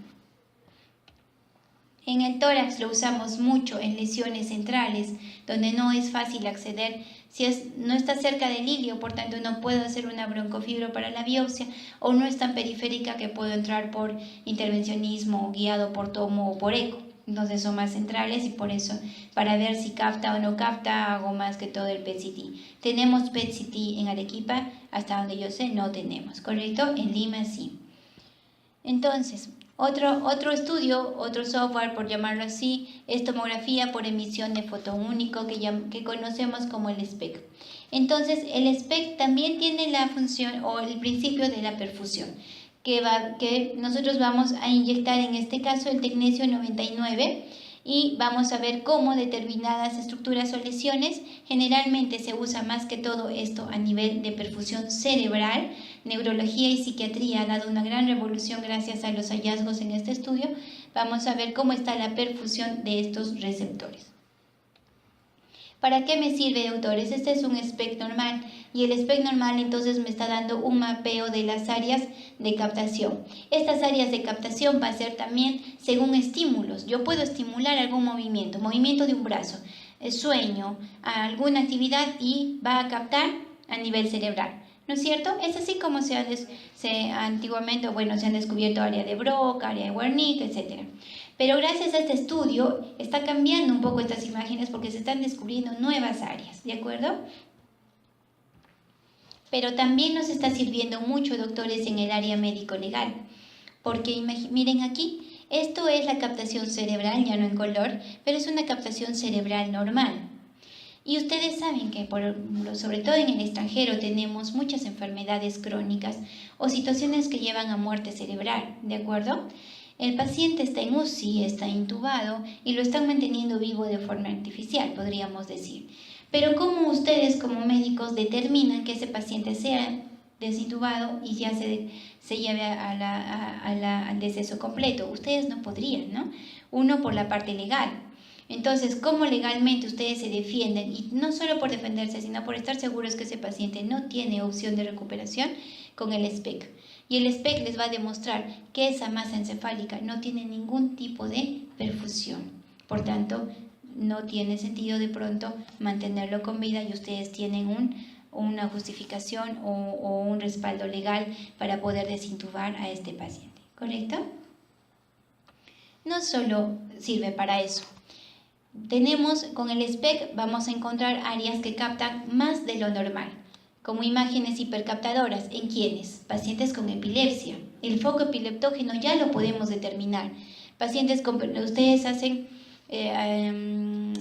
En el tórax lo usamos mucho en lesiones centrales, donde no es fácil acceder. No está cerca del ilio, por tanto no puedo hacer una broncofibro para la biopsia, o no es tan periférica que puedo entrar por intervencionismo guiado por tomo o por eco. Entonces son más centrales y por eso, para ver si capta o no capta, hago más que todo el PET-CT. ¿Tenemos PET-CT en Arequipa? Hasta donde yo sé, no tenemos, ¿correcto? En Lima sí. Entonces, otro estudio, otro software, por llamarlo así, es tomografía por emisión de fotón único, que conocemos como el SPECT. Entonces, el SPECT también tiene la función o el principio de la perfusión, que nosotros vamos a inyectar en este caso el tecnesio 99 y vamos a ver cómo determinadas estructuras o lesiones, generalmente se usa más que todo esto a nivel de perfusión cerebral. Neurología y psiquiatría ha dado una gran revolución gracias a los hallazgos en este estudio. Vamos a ver cómo está la perfusión de estos receptores. ¿Para qué me sirve, doctores? Este es un SPEC normal y el SPEC normal entonces me está dando un mapeo de las áreas de captación. Estas áreas de captación va a ser también según estímulos. Yo puedo estimular algún movimiento de un brazo, sueño, alguna actividad y va a captar a nivel cerebral. ¿No es cierto? Es así como antiguamente, se han descubierto área de Broca, área de Wernicke, etc. Pero gracias a este estudio está cambiando un poco estas imágenes porque se están descubriendo nuevas áreas, ¿de acuerdo? Pero también nos está sirviendo mucho, doctores, en el área médico-legal. Porque miren aquí, esto es la captación cerebral, ya no en color, pero es una captación cerebral normal. Y ustedes saben que, sobre todo en el extranjero, tenemos muchas enfermedades crónicas o situaciones que llevan a muerte cerebral, ¿de acuerdo? El paciente está en UCI, está intubado y lo están manteniendo vivo de forma artificial, podríamos decir. Pero ¿cómo ustedes como médicos determinan que ese paciente sea desintubado y ya se lleve al deceso completo? Ustedes no podrían, ¿no? Uno, por la parte legal. Entonces, ¿cómo legalmente ustedes se defienden? Y no solo por defenderse, sino por estar seguros que ese paciente no tiene opción de recuperación con el SPEC. Y el SPEC les va a demostrar que esa masa encefálica no tiene ningún tipo de perfusión. Por tanto, no tiene sentido de pronto mantenerlo con vida y ustedes tienen una justificación o un respaldo legal para poder desintubar a este paciente. ¿Correcto? No solo sirve para eso. Con el SPEC vamos a encontrar áreas que captan más de lo normal, como imágenes hipercaptadoras. ¿En quiénes? Pacientes con epilepsia. El foco epileptógeno ya lo podemos determinar. Ustedes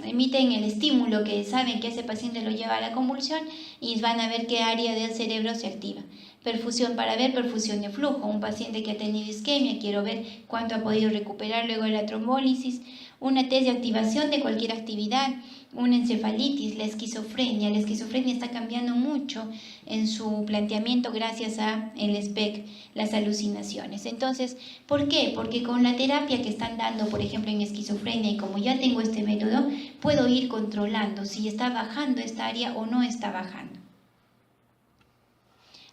emiten el estímulo que saben que ese paciente lo lleva a la convulsión y van a ver qué área del cerebro se activa. Perfusión para ver perfusión de flujo. Un paciente que ha tenido isquemia, quiero ver cuánto ha podido recuperar luego de la trombólisis. Una test de activación de cualquier actividad, una encefalitis, la esquizofrenia. La esquizofrenia está cambiando mucho en su planteamiento gracias a el SPEC, las alucinaciones. Entonces, ¿por qué? Porque con la terapia que están dando, por ejemplo, en esquizofrenia, y como ya tengo este método, puedo ir controlando si está bajando esta área o no está bajando.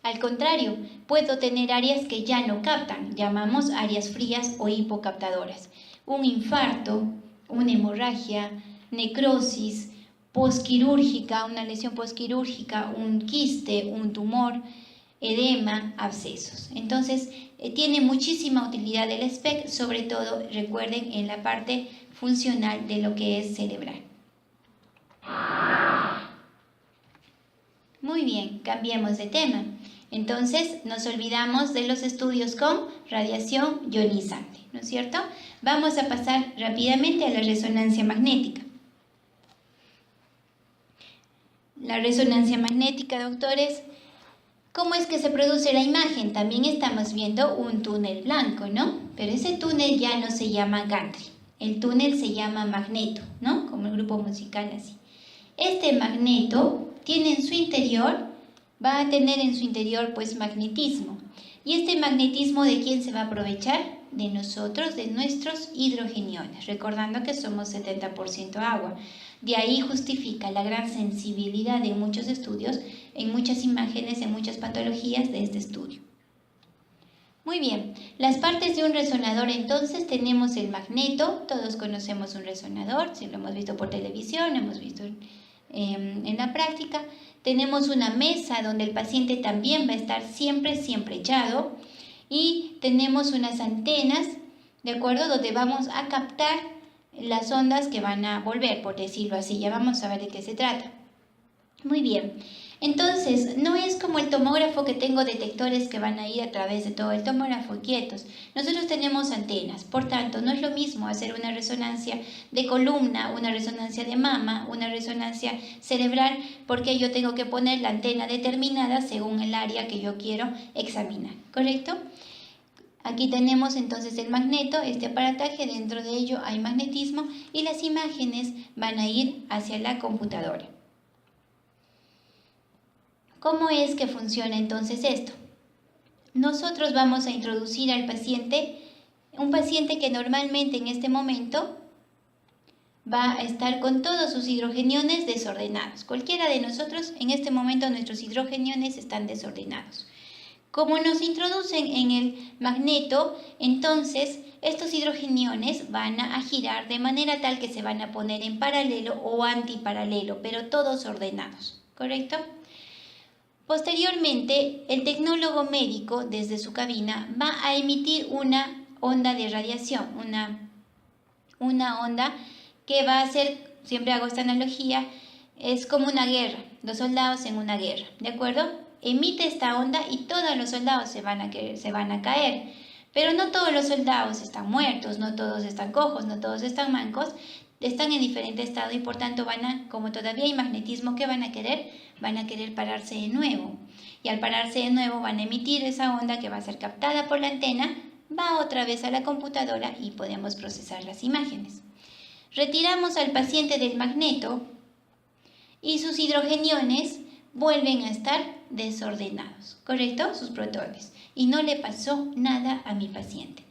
Al contrario, puedo tener áreas que ya no captan, llamamos áreas frías o hipocaptadoras. Un infarto, una hemorragia, necrosis posquirúrgica, una lesión posquirúrgica, un quiste, un tumor, edema, abscesos. Entonces, tiene muchísima utilidad el SPEC, sobre todo, recuerden, en la parte funcional de lo que es cerebral. Muy bien, cambiemos de tema. Entonces, nos olvidamos de los estudios con radiación ionizante, ¿no es cierto? Vamos a pasar rápidamente a la resonancia magnética. La resonancia magnética, doctores, ¿cómo es que se produce la imagen? También estamos viendo un túnel blanco, ¿no? Pero ese túnel ya no se llama gantry. El túnel se llama magneto, ¿no? Como el grupo musical así. Este magneto tiene en su interior, va a tener en su interior pues magnetismo. ¿Y este magnetismo de quién se va a aprovechar? De nosotros, de nuestros hidrogeniones, recordando que somos 70% agua. De ahí justifica la gran sensibilidad en muchos estudios, en muchas imágenes, en muchas patologías de este estudio. Muy bien, las partes de un resonador entonces tenemos el magneto, todos conocemos un resonador, si lo hemos visto por televisión, lo hemos visto en la práctica. Tenemos una mesa donde el paciente también va a estar siempre echado y tenemos unas antenas, ¿de acuerdo? Donde vamos a captar las ondas que van a volver, por decirlo así. Ya vamos a ver de qué se trata. Muy bien. Entonces, no es como el tomógrafo que tengo detectores que van a ir a través de todo el tomógrafo quietos. Nosotros tenemos antenas, por tanto, no es lo mismo hacer una resonancia de columna, una resonancia de mama, una resonancia cerebral, porque yo tengo que poner la antena determinada según el área que yo quiero examinar, ¿correcto? Aquí tenemos entonces el magneto, este aparataje, dentro de ello hay magnetismo y las imágenes van a ir hacia la computadora. ¿Cómo es que funciona entonces esto? Nosotros vamos a introducir al paciente, un paciente que normalmente en este momento va a estar con todos sus hidrogeniones desordenados. Cualquiera de nosotros, en este momento nuestros hidrogeniones están desordenados. Como nos introducen en el magneto, entonces estos hidrogeniones van a girar de manera tal que se van a poner en paralelo o antiparalelo, pero todos ordenados, ¿correcto? Posteriormente, el tecnólogo médico desde su cabina va a emitir una onda de radiación, una onda que va a ser, siempre hago esta analogía, es como una guerra, los soldados en una guerra, ¿de acuerdo? Emite esta onda y todos los soldados se van a caer, pero no todos los soldados están muertos, no todos están cojos, no todos están mancos, están en diferente estado y por tanto como todavía hay magnetismo, ¿qué van a querer? Van a querer pararse de nuevo. Y al pararse de nuevo van a emitir esa onda que va a ser captada por la antena, va otra vez a la computadora y podemos procesar las imágenes. Retiramos al paciente del magneto y sus hidrogeniones vuelven a estar desordenados, ¿correcto? Sus protones. Y no le pasó nada a mi paciente.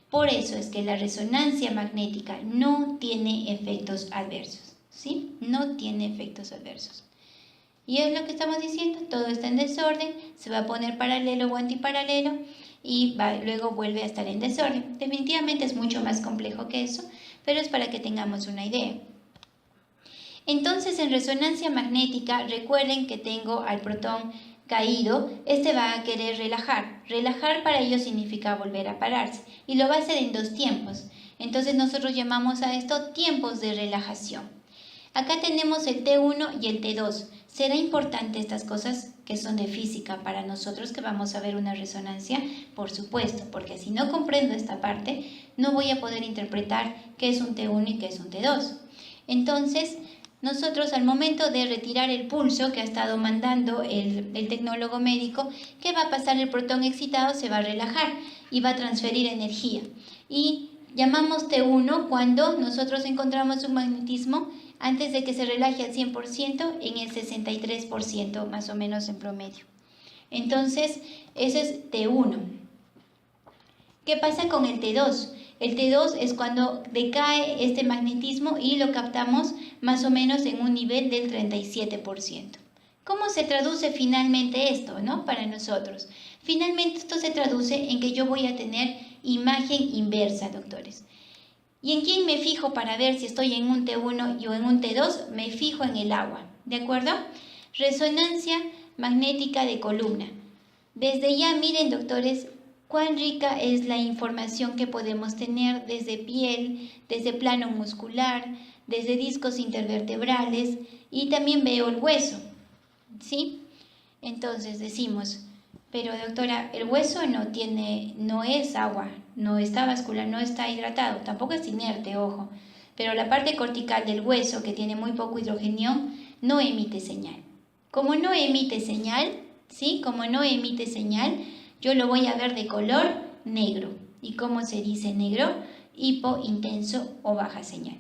Por eso es que la resonancia magnética no tiene efectos adversos, ¿sí? No tiene efectos adversos. Y es lo que estamos diciendo, todo está en desorden, se va a poner paralelo o antiparalelo y luego vuelve a estar en desorden. Definitivamente es mucho más complejo que eso, pero es para que tengamos una idea. Entonces, en resonancia magnética, recuerden que tengo al protón caído, este va a querer relajar. Relajar para ello significa volver a pararse y lo va a hacer en dos tiempos. Entonces nosotros llamamos a esto tiempos de relajación. Acá tenemos el T1 y el T2. ¿Será importante estas cosas que son de física para nosotros que vamos a ver una resonancia? Por supuesto, porque si no comprendo esta parte, no voy a poder interpretar qué es un T1 y qué es un T2. Entonces, nosotros al momento de retirar el pulso que ha estado mandando el tecnólogo médico, ¿qué va a pasar? El protón excitado se va a relajar y va a transferir energía. Y llamamos T1 cuando nosotros encontramos un magnetismo antes de que se relaje al 100% en el 63% más o menos en promedio. Entonces, ese es T1. ¿Qué pasa con el T2? El T2 es cuando decae este magnetismo y lo captamos más o menos en un nivel del 37%. ¿Cómo se traduce finalmente esto, no? Para nosotros. Finalmente esto se traduce en que yo voy a tener imagen inversa, doctores. ¿Y en quién me fijo para ver si estoy en un T1 o en un T2? Me fijo en el agua, ¿de acuerdo? Resonancia magnética de columna. Desde ya miren, doctores, cuán rica es la información que podemos tener desde piel, desde plano muscular, desde discos intervertebrales y también veo el hueso, ¿sí? Entonces decimos, pero doctora, el hueso no es agua, no está vascular, no está hidratado, tampoco es inerte, ojo, pero la parte cortical del hueso, que tiene muy poco hidrogenio, no emite señal. Como no emite señal, ¿sí? Como no emite señal, yo lo voy a ver de color negro. ¿Y cómo se dice negro? Hipo, intenso o baja señal.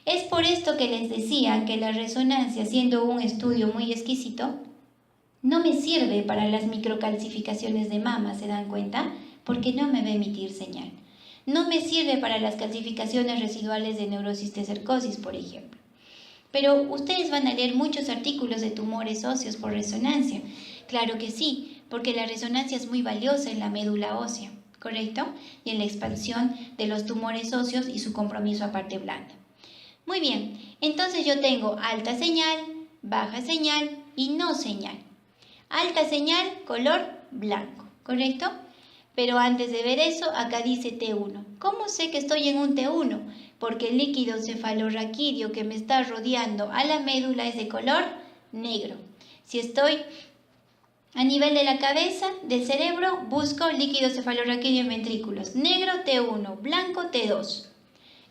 Es por esto que les decía que la resonancia, siendo un estudio muy exquisito, no me sirve para las microcalcificaciones de mama, ¿se dan cuenta? Porque no me va a emitir señal. No me sirve para las calcificaciones residuales de neurocisticercosis, por ejemplo. Pero ustedes van a leer muchos artículos de tumores óseos por resonancia. Claro que sí, porque la resonancia es muy valiosa en la médula ósea, ¿correcto? Y en la expansión de los tumores óseos y su compromiso a parte blanda. Muy bien, entonces yo tengo alta señal, baja señal y no señal. Alta señal, color blanco, ¿correcto? Pero antes de ver eso, acá dice T1. ¿Cómo sé que estoy en un T1? Porque el líquido cefalorraquídeo que me está rodeando a la médula es de color negro. Si estoy a nivel de la cabeza, del cerebro, busco líquido cefalorraquídeo en ventrículos. Negro, T1, blanco, T2.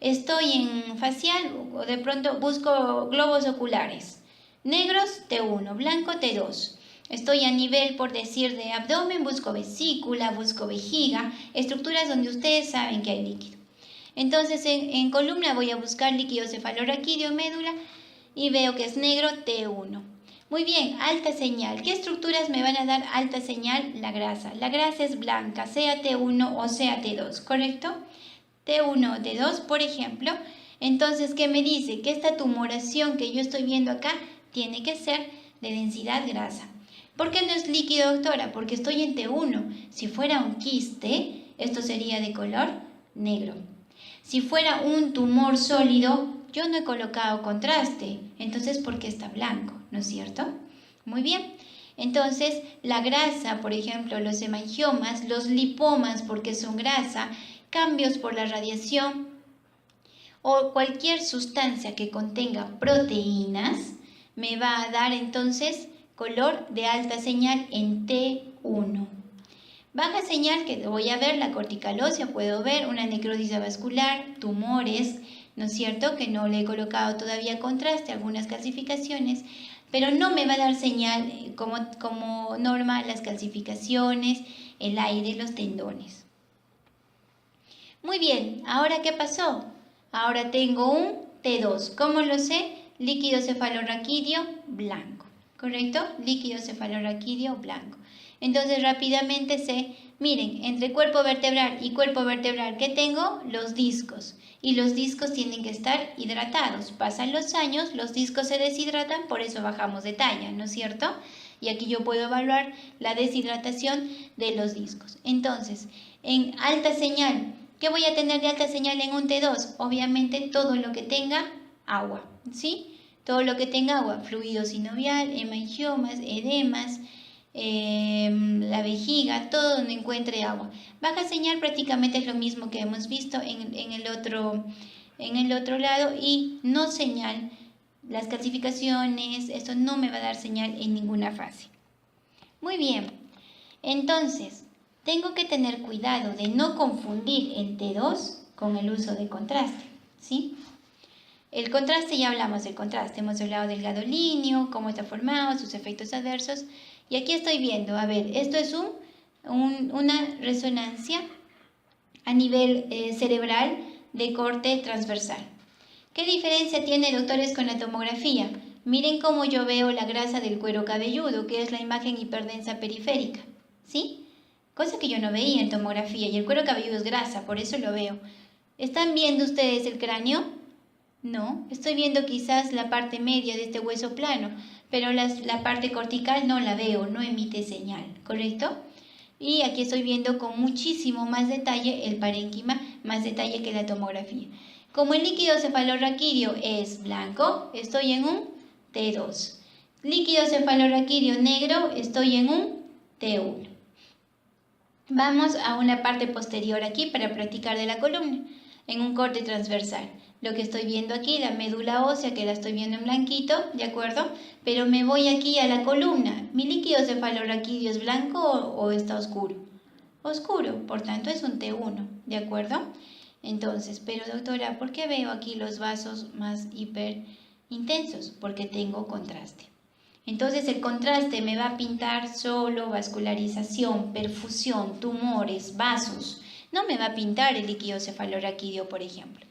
Estoy en facial, o de pronto busco globos oculares. Negros, T1, blanco, T2. Estoy a nivel, por decir, de abdomen, busco vesícula, busco vejiga, estructuras donde ustedes saben que hay líquido. Entonces, en columna voy a buscar líquido cefalorraquídeo, médula, y veo que es negro, T1. Muy bien, alta señal. ¿Qué estructuras me van a dar alta señal? La grasa. La grasa es blanca, sea T1 o sea T2, ¿correcto? T1 o T2, por ejemplo, Entonces, ¿qué me dice? Que esta tumoración que yo estoy viendo acá tiene que ser de densidad grasa. ¿Por qué no es líquido, doctora? Porque estoy en T1. Si fuera un quiste, esto sería de color negro. Si fuera un tumor sólido, yo no he colocado contraste. Entonces, ¿por qué está blanco? ¿No es cierto? Muy bien. Entonces, la grasa, por ejemplo, los hemangiomas, los lipomas, porque son grasa, cambios por la radiación o cualquier sustancia que contenga proteínas, me va a dar entonces color de alta señal en T1. Baja señal que voy a ver la cortical ósea, puedo ver una necrosis avascular, tumores, ¿no es cierto? Que no le he colocado todavía contraste, algunas calcificaciones, pero no me va a dar señal como norma las calcificaciones, el aire, los tendones. Muy bien, ¿ahora qué pasó? Ahora tengo un T2. ¿Cómo lo sé? Líquido cefalorraquídeo blanco, ¿correcto? Líquido cefalorraquídeo blanco. Entonces rápidamente sé, miren, entre cuerpo vertebral y cuerpo vertebral, ¿qué tengo? Los discos. Y los discos tienen que estar hidratados. Pasan los años, los discos se deshidratan, por eso bajamos de talla, ¿no es cierto? Y aquí yo puedo evaluar la deshidratación de los discos. Entonces, en alta señal, ¿qué voy a tener de alta señal en un T2? Obviamente todo lo que tenga agua, ¿sí? Todo lo que tenga agua, fluido sinovial, hemangiomas, edemas, la vejiga, todo donde encuentre agua. Baja señal prácticamente es lo mismo que hemos visto en el otro lado y no señal. Las calcificaciones, esto no me va a dar señal en ninguna fase. Muy bien, entonces tengo que tener cuidado de no confundir el T2 con el uso de contraste, ¿sí? El contraste, ya hablamos del contraste, hemos hablado del gadolíneo, cómo está formado, sus efectos adversos. Y aquí estoy viendo, a ver, esto es una resonancia a nivel cerebral de corte transversal. ¿Qué diferencia tiene, doctores, con la tomografía? Miren cómo yo veo la grasa del cuero cabelludo, que es la imagen hiperdensa periférica, ¿sí? Cosa que yo no veía en tomografía, y el cuero cabelludo es grasa, por eso lo veo. ¿Están viendo ustedes el cráneo? No, estoy viendo quizás la parte media de este hueso plano, pero la parte cortical no la veo, no emite señal, ¿correcto? Y aquí estoy viendo con muchísimo más detalle el parénquima, más detalle que la tomografía. Como el líquido cefalorraquídeo es blanco, estoy en un T2. Líquido cefalorraquídeo negro, estoy en un T1. Vamos a una parte posterior aquí para practicar de la columna, en un corte transversal. Lo que estoy viendo aquí, la médula ósea, que la estoy viendo en blanquito, ¿de acuerdo? Pero me voy aquí a la columna. ¿Mi líquido cefalorraquídeo es blanco o está oscuro? Oscuro, por tanto es un T1, ¿de acuerdo? Entonces, pero doctora, ¿por qué veo aquí los vasos más hiperintensos? Porque tengo contraste. Entonces el contraste me va a pintar solo vascularización, perfusión, tumores, vasos. No me va a pintar el líquido cefalorraquídeo, por ejemplo.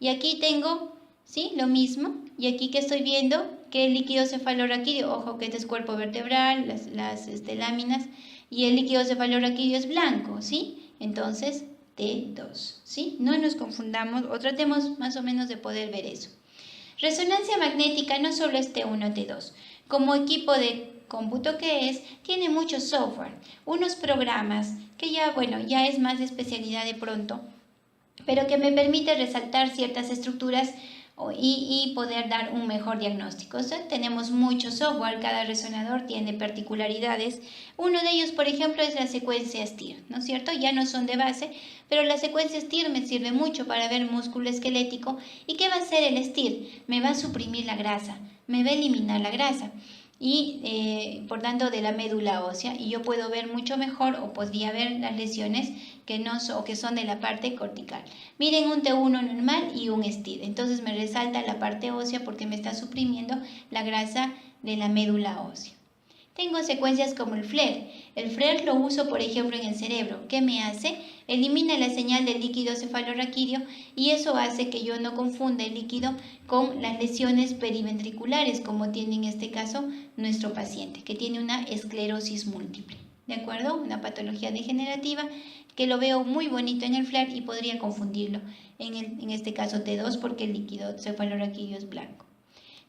Y aquí tengo, ¿sí? Lo mismo. Y aquí que estoy viendo que el líquido cefalorraquídeo, ojo que este es cuerpo vertebral, las láminas, y el líquido cefalorraquídeo es blanco, ¿sí? Entonces, T2, ¿sí? No nos confundamos o tratemos más o menos de poder ver eso. Resonancia magnética no solo es T1, T2. Como equipo de cómputo que es, tiene mucho software, unos programas que ya, bueno, ya es más de especialidad de pronto, pero que me permite resaltar ciertas estructuras y poder dar un mejor diagnóstico. O sea, tenemos mucho software, cada resonador tiene particularidades. Uno de ellos, por ejemplo, es la secuencia STIR, ¿no es cierto? Ya no son de base, pero la secuencia STIR me sirve mucho para ver músculo esquelético. ¿Y qué va a hacer el STIR? Me va a suprimir la grasa, me va a eliminar la grasa y por tanto de la médula ósea, y yo puedo ver mucho mejor o podría ver las lesiones que son de la parte cortical. Miren, un T1 normal y un STIR, entonces me resalta la parte ósea porque me está suprimiendo la grasa de la médula ósea. Tengo secuencias como el FLAIR. El FLAIR lo uso, por ejemplo, en el cerebro. ¿Qué me hace? Elimina la señal del líquido cefalorraquídeo y eso hace que yo no confunda el líquido con las lesiones periventriculares, como tiene en este caso nuestro paciente, que tiene una esclerosis múltiple. ¿de acuerdo? Una patología degenerativa que lo veo muy bonito en el FLAR y podría confundirlo. En este caso T2 porque el líquido cefalorraquídeo es blanco.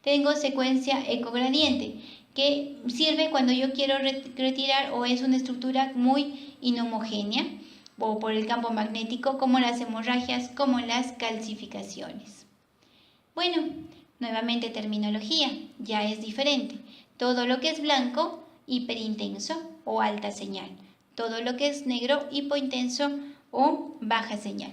Tengo secuencia ecogradiente, que sirve cuando yo quiero retirar o es una estructura muy inhomogénea o por el campo magnético, como las hemorragias, como las calcificaciones. Bueno, nuevamente terminología, ya es diferente. Todo lo que es blanco, hiperintenso o alta señal. Todo lo que es negro, hipointenso o baja señal.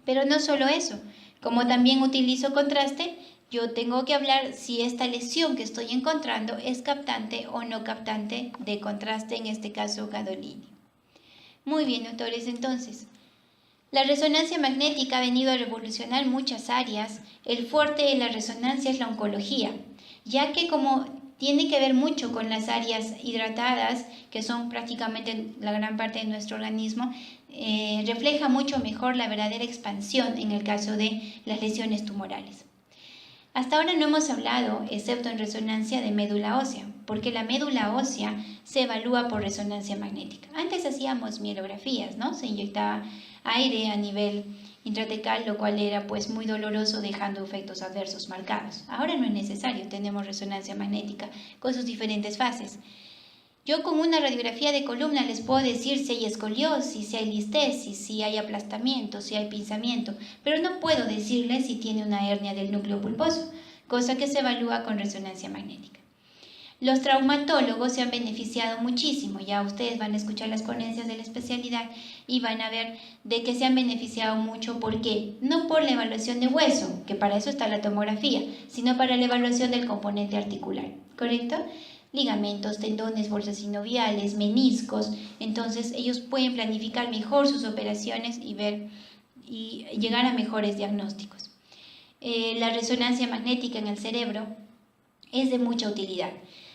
Pero no solo eso, como también utilizo contraste, yo tengo que hablar si esta lesión que estoy encontrando es captante o no captante de contraste, en este caso gadolínio. Muy bien, doctores, entonces, la resonancia magnética ha venido a revolucionar muchas áreas. El fuerte de la resonancia es la oncología, ya que como tiene que ver mucho con las áreas hidratadas, que son prácticamente la gran parte de nuestro organismo, refleja mucho mejor la verdadera expansión en el caso de las lesiones tumorales. Hasta ahora no hemos hablado, excepto en resonancia, de médula ósea, porque la médula ósea se evalúa por resonancia magnética. Antes hacíamos mielografías, ¿no? Se inyectaba aire a nivel intratecal, lo cual era pues muy doloroso, dejando efectos adversos marcados. Ahora no es necesario, tenemos resonancia magnética con sus diferentes fases. Yo con una radiografía de columna les puedo decir si hay escoliosis, si hay listesis, si hay aplastamiento, si hay pinzamiento, pero no puedo decirles si tiene una hernia del núcleo pulposo, cosa que se evalúa con resonancia magnética. Los traumatólogos se han beneficiado muchísimo, ya ustedes van a escuchar las ponencias de la especialidad y van a ver de que se han beneficiado mucho. ¿Por qué? No por la evaluación de hueso, que para eso está la tomografía, sino para la evaluación del componente articular, ¿correcto? Ligamentos, tendones, bolsas sinoviales, meniscos. Entonces ellos pueden planificar mejor sus operaciones y ver y llegar a mejores diagnósticos. La resonancia magnética en el cerebro es de mucha utilidad.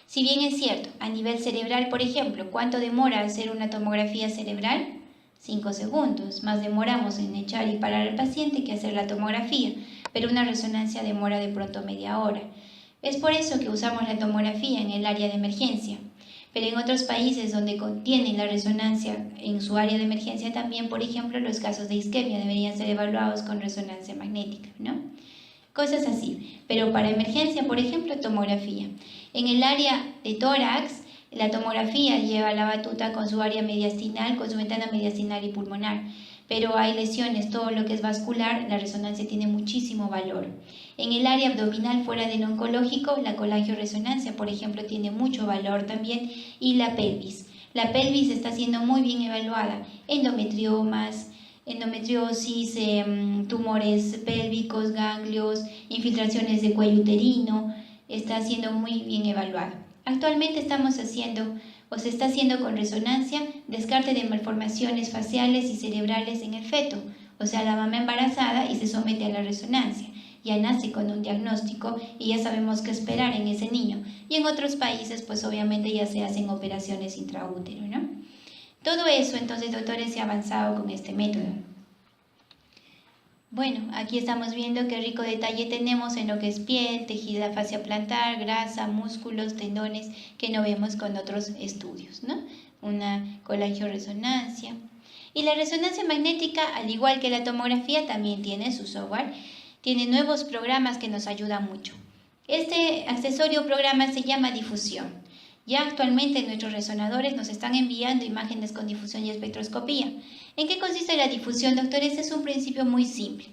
Si bien es cierto, a nivel cerebral, por ejemplo, ¿cuánto demora hacer una tomografía cerebral? 5 segundos. Más demoramos en echar y parar al paciente que hacer la tomografía, pero una resonancia demora de pronto media hora. Es por eso que usamos la tomografía en el área de emergencia, pero en otros países donde contienen la resonancia en su área de emergencia también, por ejemplo, los casos de isquemia deberían ser evaluados con resonancia magnética, ¿no? Cosas así, pero para emergencia, por ejemplo, tomografía. En el área de tórax, la tomografía lleva la batuta con su área mediastinal, con su ventana mediastinal y pulmonar. Pero hay lesiones, todo lo que es vascular, la resonancia tiene muchísimo valor. En el área abdominal fuera del oncológico, la colangioresonancia, por ejemplo, tiene mucho valor también, y la pelvis. La pelvis está siendo muy bien evaluada, endometriomas, endometriosis, tumores pélvicos, ganglios, infiltraciones de cuello uterino, está siendo muy bien evaluada. Actualmente estamos haciendo o se está haciendo con resonancia descarte de malformaciones faciales y cerebrales en el feto, o sea, la mamá embarazada y se somete a la resonancia. Ya nace con un diagnóstico y ya sabemos qué esperar en ese niño. Y en otros países, pues obviamente ya se hacen operaciones intraútero, ¿no? Todo eso, entonces, doctores, se ha avanzado con este método. Bueno, aquí estamos viendo qué rico detalle tenemos en lo que es piel, tejido fascia plantar, grasa, músculos, tendones, que no vemos con otros estudios, ¿no? Una colangioresonancia. Y la resonancia magnética, al igual que la tomografía, también tiene su software, tiene nuevos programas que nos ayudan mucho. Este accesorio programa se llama difusión. Ya actualmente nuestros resonadores nos están enviando imágenes con difusión y espectroscopía. ¿En qué consiste la difusión, doctores? Es un principio muy simple.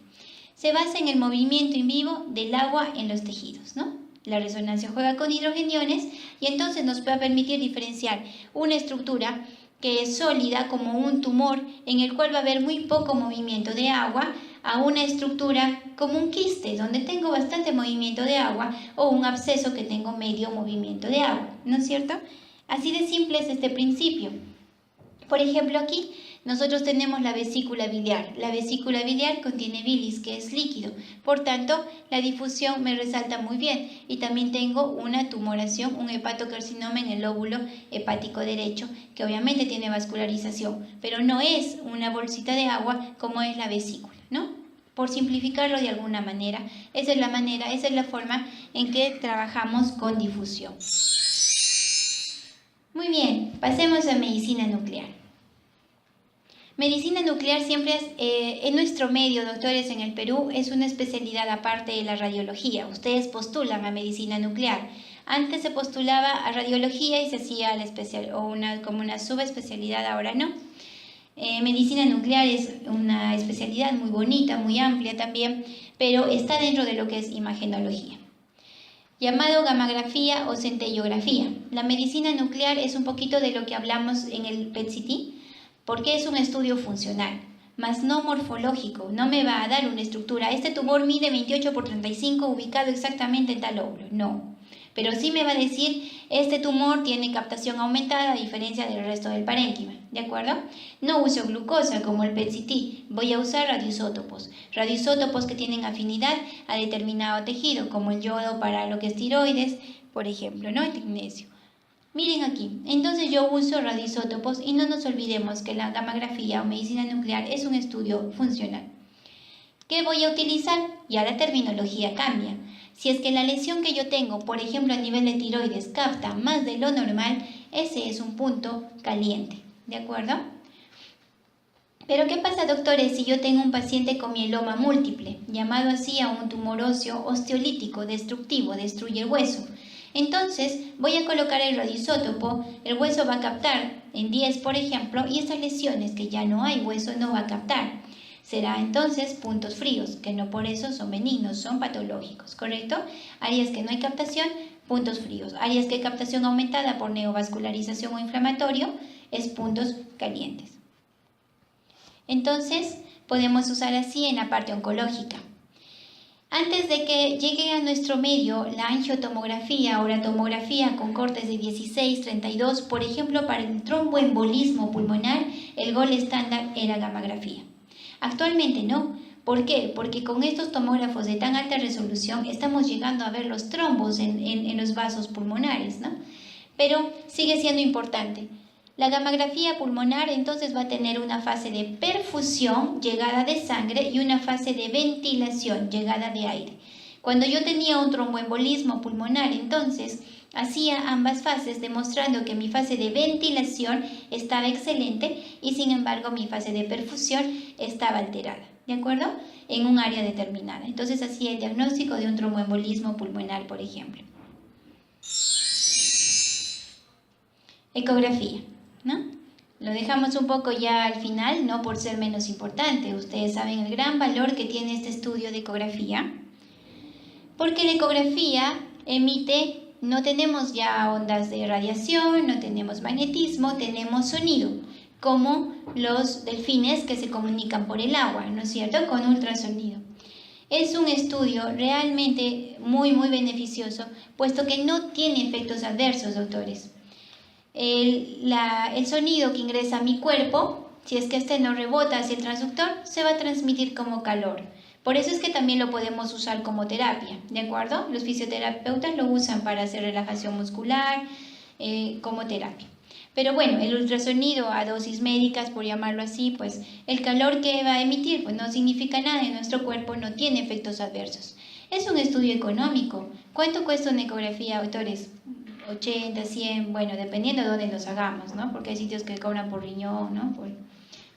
Se basa en el movimiento in vivo del agua en los tejidos, ¿no? La resonancia juega con hidrogeniones y entonces nos puede permitir diferenciar una estructura que es sólida como un tumor en el cual va a haber muy poco movimiento de agua a una estructura como un quiste donde tengo bastante movimiento de agua o un absceso que tengo medio movimiento de agua, ¿no es cierto? Así de simple es este principio. Por ejemplo, aquí nosotros tenemos la vesícula biliar. La vesícula biliar contiene bilis, que es líquido. Por tanto, la difusión me resalta muy bien. Y también tengo una tumoración, un hepatocarcinoma en el lóbulo hepático derecho, que obviamente tiene vascularización, pero no es una bolsita de agua como es la vesícula, ¿no? Por simplificarlo de alguna manera, esa es la forma en que trabajamos con difusión. Muy bien, pasemos a medicina nuclear. Medicina nuclear siempre es, en nuestro medio, doctores, en el Perú, es una especialidad aparte de la radiología. Ustedes postulan a medicina nuclear. Antes se postulaba a radiología y se hacía como una subespecialidad, ahora no. Medicina nuclear es una especialidad muy bonita, muy amplia también, pero está dentro de lo que es imagenología. Llamado gammagrafía o centellografía. La medicina nuclear es un poquito de lo que hablamos en el PET-CT, porque es un estudio funcional, más no morfológico. No me va a dar una estructura. Este tumor mide 28 por 35, ubicado exactamente en tal lóbulo. No. Pero sí me va a decir, este tumor tiene captación aumentada a diferencia del resto del parénquima. ¿De acuerdo? No uso glucosa como el PET-CT. Voy a usar radioisótopos. Radioisótopos que tienen afinidad a determinado tejido, como el yodo para lo que es tiroides, por ejemplo, ¿no? El magnesio. Miren aquí, entonces yo uso radioisótopos y no nos olvidemos que la gammagrafía o medicina nuclear es un estudio funcional. ¿Qué voy a utilizar? Ya la terminología cambia. Si es que la lesión que yo tengo, por ejemplo a nivel de tiroides, capta más de lo normal, ese es un punto caliente, ¿de acuerdo? Pero ¿qué pasa, doctores, si yo tengo un paciente con mieloma múltiple, llamado así a un tumor óseo osteolítico destructivo, destruye el hueso? Entonces voy a colocar el radioisótopo, el hueso va a captar en 10, por ejemplo, y estas lesiones que ya no hay hueso no va a captar. Será entonces puntos fríos, que no por eso son benignos, son patológicos, ¿correcto? Áreas que no hay captación, puntos fríos. Áreas que hay captación aumentada por neovascularización o inflamatorio, es puntos calientes. Entonces, podemos usar así en la parte oncológica. Antes de que llegue a nuestro medio la angiotomografía o la tomografía con cortes de 16-32, por ejemplo, para el tromboembolismo pulmonar, el gol estándar era gammagrafía. Actualmente no. ¿Por qué? Porque con estos tomógrafos de tan alta resolución estamos llegando a ver los trombos en los vasos pulmonares, ¿no? Pero sigue siendo importante. La gammagrafía pulmonar entonces va a tener una fase de perfusión, llegada de sangre, y una fase de ventilación, llegada de aire. Cuando yo tenía un tromboembolismo pulmonar, entonces hacía ambas fases, demostrando que mi fase de ventilación estaba excelente y sin embargo mi fase de perfusión estaba alterada, ¿de acuerdo? En un área determinada. Entonces hacía el diagnóstico de un tromboembolismo pulmonar, por ejemplo. Ecografía, ¿no? Lo dejamos un poco ya al final, no por ser menos importante. Ustedes saben el gran valor que tiene este estudio de ecografía, porque la ecografía emite, no tenemos ya ondas de radiación, no tenemos magnetismo, tenemos sonido, como los delfines que se comunican por el agua, ¿no es cierto?, con ultrasonido. Es un estudio realmente muy beneficioso, puesto que no tiene efectos adversos, doctores. El sonido que ingresa a mi cuerpo, si es que este no rebota hacia el transductor, se va a transmitir como calor. Por eso es que también lo podemos usar como terapia, ¿de acuerdo? Los fisioterapeutas lo usan para hacer relajación muscular, como terapia. Pero bueno, el ultrasonido a dosis médicas, por llamarlo así, pues el calor que va a emitir pues no significa nada en nuestro cuerpo, no tiene efectos adversos. Es un estudio económico. ¿Cuánto cuesta una ecografía, autores? 80, 100, bueno, dependiendo de dónde nos hagamos, ¿no? Porque hay sitios que cobran por riñón, ¿no?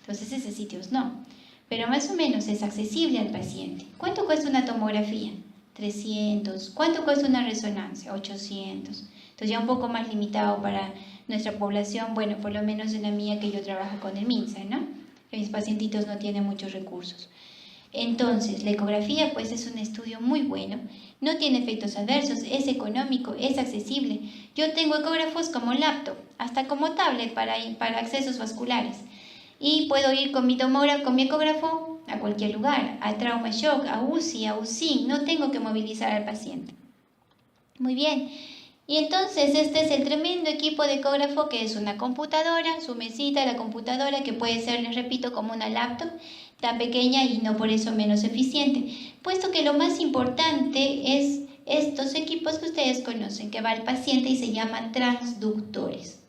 Entonces, esos sitios no. Pero más o menos es accesible al paciente. ¿Cuánto cuesta una tomografía? 300. ¿Cuánto cuesta una resonancia? 800. Entonces, ya un poco más limitado para nuestra población, bueno, por lo menos en la mía que yo trabajo con el MINSA, ¿no? Que mis pacientitos no tienen muchos recursos. Entonces, la ecografía pues es un estudio muy bueno, no tiene efectos adversos, es económico, es accesible. Yo tengo ecógrafos como laptop, hasta como tablet para accesos vasculares. Y puedo ir con mi tomógrafo, con mi ecógrafo a cualquier lugar, a trauma shock, a UCI, a UCI, no tengo que movilizar al paciente. Muy bien. Y entonces este es el tremendo equipo de ecógrafo, que es una computadora, su mesita, la computadora, que puede ser, les repito, como una laptop, tan pequeña y no por eso menos eficiente, puesto que lo más importante es estos equipos que ustedes conocen, que va al paciente y se llaman transductores.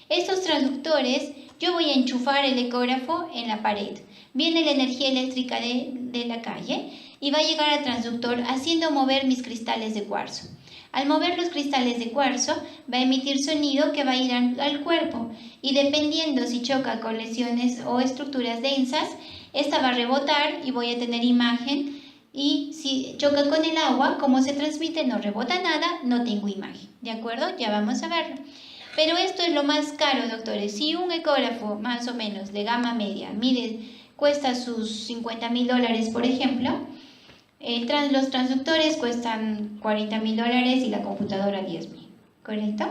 Estos transductores, yo voy a enchufar el ecógrafo en la pared, viene la energía eléctrica de la calle y va a llegar al transductor haciendo mover mis cristales de cuarzo. Al mover los cristales de cuarzo, va a emitir sonido que va a ir al cuerpo y dependiendo si choca con lesiones o estructuras densas, esta va a rebotar y voy a tener imagen. Y si choca con el agua, como se transmite, no rebota nada, no tengo imagen. ¿De acuerdo? Ya vamos a verlo. Pero esto es lo más caro, doctores. Si un ecógrafo más o menos de gama media cuesta sus $50.000, por ejemplo, los transductores cuestan $40.000 y la computadora $10.000, ¿correcto?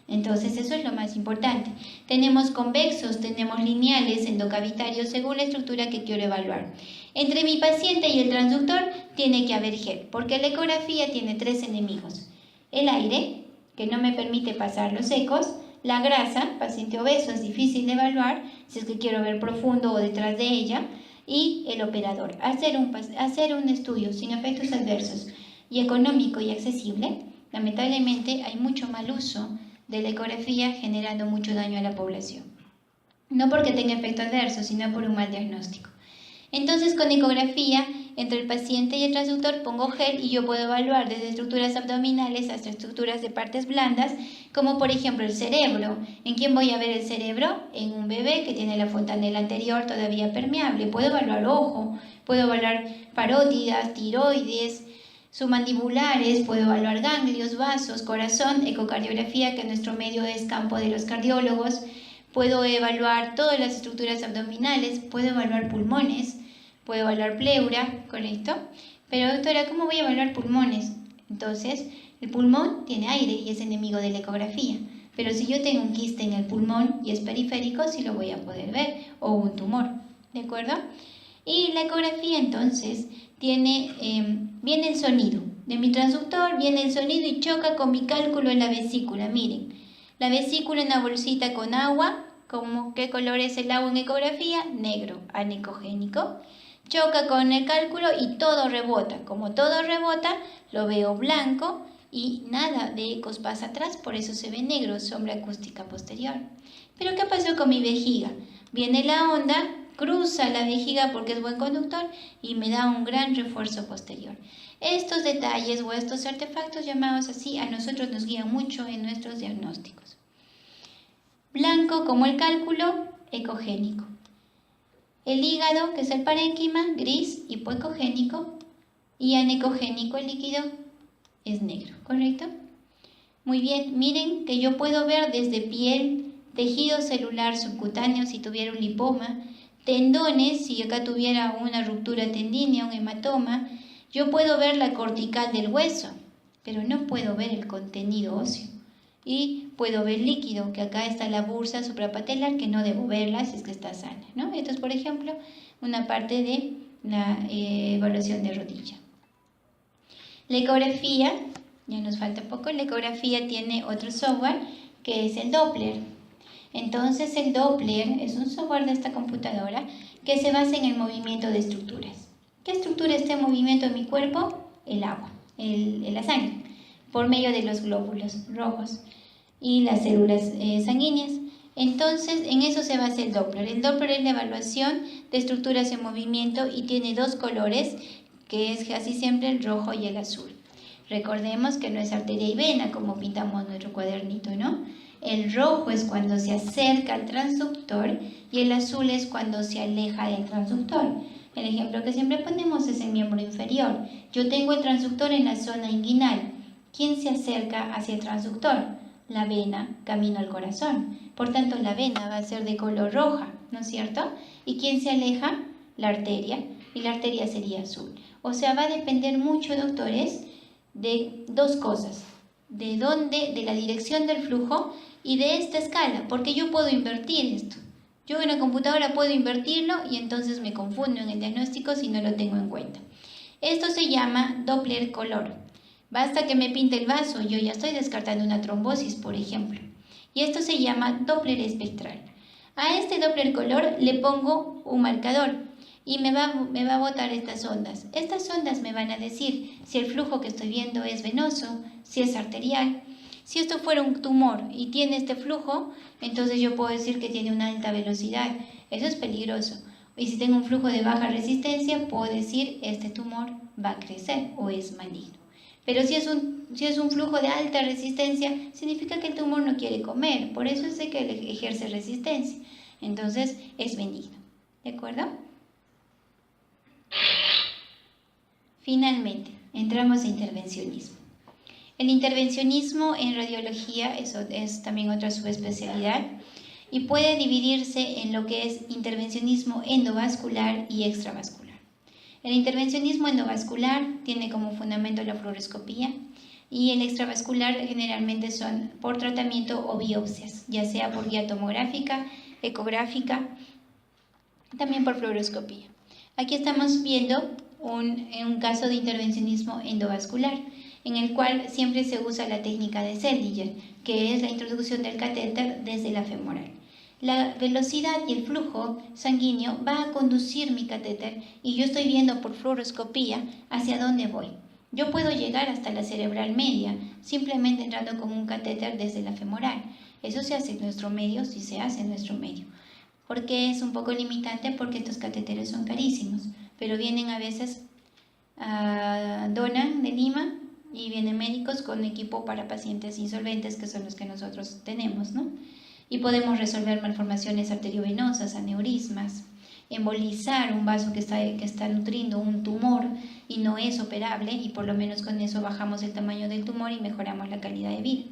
Entonces eso es lo más importante. Tenemos convexos, tenemos lineales, endocavitarios, según la estructura que quiero evaluar. Entre mi paciente y el transductor tiene que haber gel, porque la ecografía tiene 3 enemigos. El aire, que no me permite pasar los ecos, la grasa, paciente obeso es difícil de evaluar, si es que quiero ver profundo o detrás de ella, y el operador. Hacer un estudio sin efectos adversos y económico y accesible, lamentablemente hay mucho mal uso de la ecografía generando mucho daño a la población. No porque tenga efecto adverso, sino por un mal diagnóstico. Entonces, con ecografía, entre el paciente y el transductor pongo gel y yo puedo evaluar desde estructuras abdominales hasta estructuras de partes blandas, como por ejemplo el cerebro. ¿En quién voy a ver el cerebro? En un bebé que tiene la fontanela anterior todavía permeable. Puedo evaluar ojo, puedo evaluar parótidas, tiroides, submandibulares, puedo evaluar ganglios, vasos, corazón, ecocardiografía, que en nuestro medio es campo de los cardiólogos. Puedo evaluar todas las estructuras abdominales, puedo evaluar pulmones, puedo evaluar pleura, ¿correcto? Pero doctora, ¿cómo voy a evaluar pulmones? Entonces, el pulmón tiene aire y es enemigo de la ecografía. Pero si yo tengo un quiste en el pulmón y es periférico, sí lo voy a poder ver, o un tumor, ¿de acuerdo? Y la ecografía entonces viene el sonido. De mi transductor viene el sonido y choca con mi cálculo en la vesícula, miren. La vesícula en una bolsita con agua, ¿qué color es el agua en ecografía? Negro, anecogénico. Choca con el cálculo y todo rebota. Como todo rebota, lo veo blanco y nada de ecos pasa atrás, por eso se ve negro, sombra acústica posterior. Pero ¿qué pasó con mi vejiga? Viene la onda, cruza la vejiga porque es buen conductor y me da un gran refuerzo posterior. Estos detalles o estos artefactos llamados así a nosotros nos guían mucho en nuestros diagnósticos. Blanco como el cálculo, ecogénico. El hígado, que es el parénquima, gris, hipoecogénico, y anecogénico, el líquido, es negro, ¿correcto? Muy bien, miren que yo puedo ver desde piel, tejido celular subcutáneo si tuviera un lipoma, tendones si acá tuviera una ruptura tendínea, un hematoma. Yo puedo ver la cortical del hueso, pero no puedo ver el contenido óseo. Y puedo ver líquido, que acá está la bursa suprapatelar, que no debo verla si es que está sana, ¿no? Esto es, por ejemplo, una parte de la evaluación de rodilla. La ecografía, ya nos falta poco, la ecografía tiene otro software que es el Doppler. Entonces el Doppler es un software de esta computadora que se basa en el movimiento de estructuras. ¿Qué estructura está en movimiento en mi cuerpo? El agua, la sangre, por medio de los glóbulos rojos y las células sanguíneas. Entonces, en eso se basa el Doppler. El Doppler es la evaluación de estructuras en movimiento y tiene 2 colores, que es casi siempre el rojo y el azul. Recordemos que no es arteria y vena, como pintamos nuestro cuadernito, ¿no? El rojo es cuando se acerca al transductor y el azul es cuando se aleja del transductor. El ejemplo que siempre ponemos es el miembro inferior. Yo tengo el transductor en la zona inguinal. ¿Quién se acerca hacia el transductor? La vena, camino al corazón. Por tanto, la vena va a ser de color roja, ¿no es cierto? ¿Y quién se aleja? La arteria. Y la arteria sería azul. O sea, va a depender mucho, doctores, de 2 cosas. De la dirección del flujo y de esta escala, porque yo puedo invertir esto. Yo en la computadora puedo invertirlo y entonces me confundo en el diagnóstico si no lo tengo en cuenta. Esto se llama Doppler color. Basta que me pinte el vaso, yo ya estoy descartando una trombosis, por ejemplo. Y esto se llama Doppler espectral. A este Doppler color le pongo un marcador y me va a botar estas ondas. Estas ondas me van a decir si el flujo que estoy viendo es venoso, si es arterial. Si esto fuera un tumor y tiene este flujo, entonces yo puedo decir que tiene una alta velocidad. Eso es peligroso. Y si tengo un flujo de baja resistencia, puedo decir este tumor va a crecer o es maligno. Pero si es un flujo de alta resistencia, significa que el tumor no quiere comer, por eso es de que él ejerce resistencia. Entonces es benigno, ¿de acuerdo? Finalmente, entramos a intervencionismo. El intervencionismo en radiología es también otra subespecialidad y puede dividirse en lo que es intervencionismo endovascular y extravascular. El intervencionismo endovascular tiene como fundamento la fluoroscopía y el extravascular generalmente son por tratamiento o biopsias, ya sea por guía tomográfica, ecográfica, también por fluoroscopía. Aquí estamos viendo un caso de intervencionismo endovascular, en el cual siempre se usa la técnica de Seldinger, que es la introducción del catéter desde la femoral. La velocidad y el flujo sanguíneo va a conducir mi catéter y yo estoy viendo por fluoroscopía hacia dónde voy. Yo puedo llegar hasta la cerebral media simplemente entrando con un catéter desde la femoral. Eso se hace en nuestro medio, sí se hace en nuestro medio. ¿Por qué es un poco limitante? Porque estos catéteres son carísimos, pero vienen a veces a Dona de Lima y vienen médicos con equipo para pacientes insolventes, que son los que nosotros tenemos, ¿no? Y podemos resolver malformaciones arteriovenosas, aneurismas, embolizar un vaso que está nutriendo un tumor y no es operable, y por lo menos con eso bajamos el tamaño del tumor y mejoramos la calidad de vida.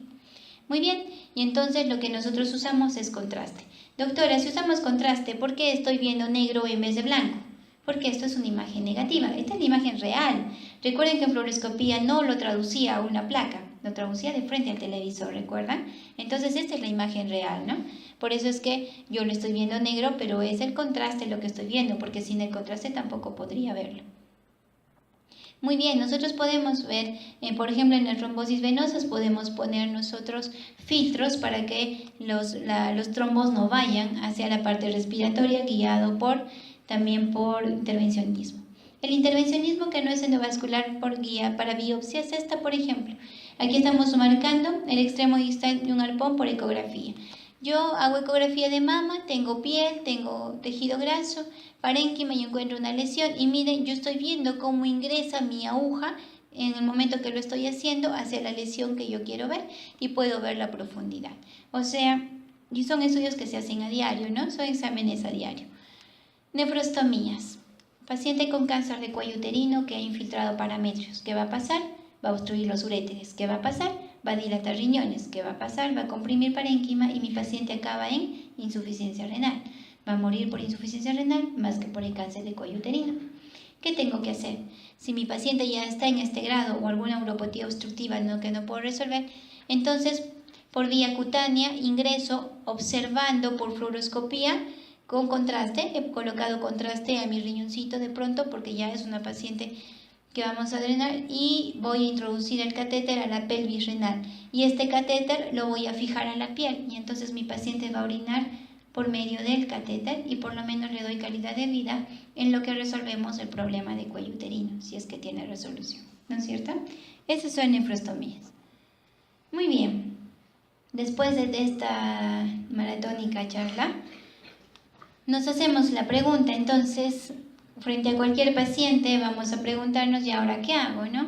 Muy bien, y entonces lo que nosotros usamos es contraste. Doctora, si usamos contraste, ¿por qué estoy viendo negro en vez de blanco? Porque esto es una imagen negativa, esta es la imagen real. Recuerden que en fluoroscopía no lo traducía a una placa, lo traducía de frente al televisor, ¿recuerdan? Entonces esta es la imagen real, ¿no? Por eso es que yo lo estoy viendo negro, pero es el contraste lo que estoy viendo, porque sin el contraste tampoco podría verlo. Muy bien, nosotros podemos ver, por ejemplo, en las trombosis venosas podemos poner nosotros filtros para que los trombos no vayan hacia la parte respiratoria, guiado también por intervencionismo. El intervencionismo que no es endovascular por guía para biopsias, esta por ejemplo. Aquí estamos marcando el extremo distal de un arpón por ecografía. Yo hago ecografía de mama, tengo piel, tengo tejido graso, parénquima y encuentro una lesión. Y miren, yo estoy viendo cómo ingresa mi aguja en el momento que lo estoy haciendo hacia la lesión que yo quiero ver y puedo ver la profundidad. O sea, y son estudios que se hacen a diario, ¿no? Son exámenes a diario. Nefrostomías. Paciente con cáncer de cuello uterino que ha infiltrado parametrios. ¿Qué va a pasar? Va a obstruir los uréteres. ¿Qué va a pasar? Va a dilatar riñones. ¿Qué va a pasar? Va a comprimir parénquima y mi paciente acaba en insuficiencia renal. Va a morir por insuficiencia renal más que por el cáncer de cuello uterino. ¿Qué tengo que hacer? Si mi paciente ya está en este grado o alguna uropatía obstructiva que no puedo resolver, entonces por vía cutánea ingreso observando por fluoroscopía con contraste. He colocado contraste a mi riñoncito de pronto porque ya es una paciente que vamos a drenar, y voy a introducir el catéter a la pelvis renal y este catéter lo voy a fijar a la piel y entonces mi paciente va a orinar por medio del catéter y por lo menos le doy calidad de vida en lo que resolvemos el problema de cuello uterino, si es que tiene resolución, ¿no es cierto? Esas son nefrostomías. Muy bien, después de esta maratónica charla, nos hacemos la pregunta, entonces, frente a cualquier paciente vamos a preguntarnos, ¿y ahora qué hago, no?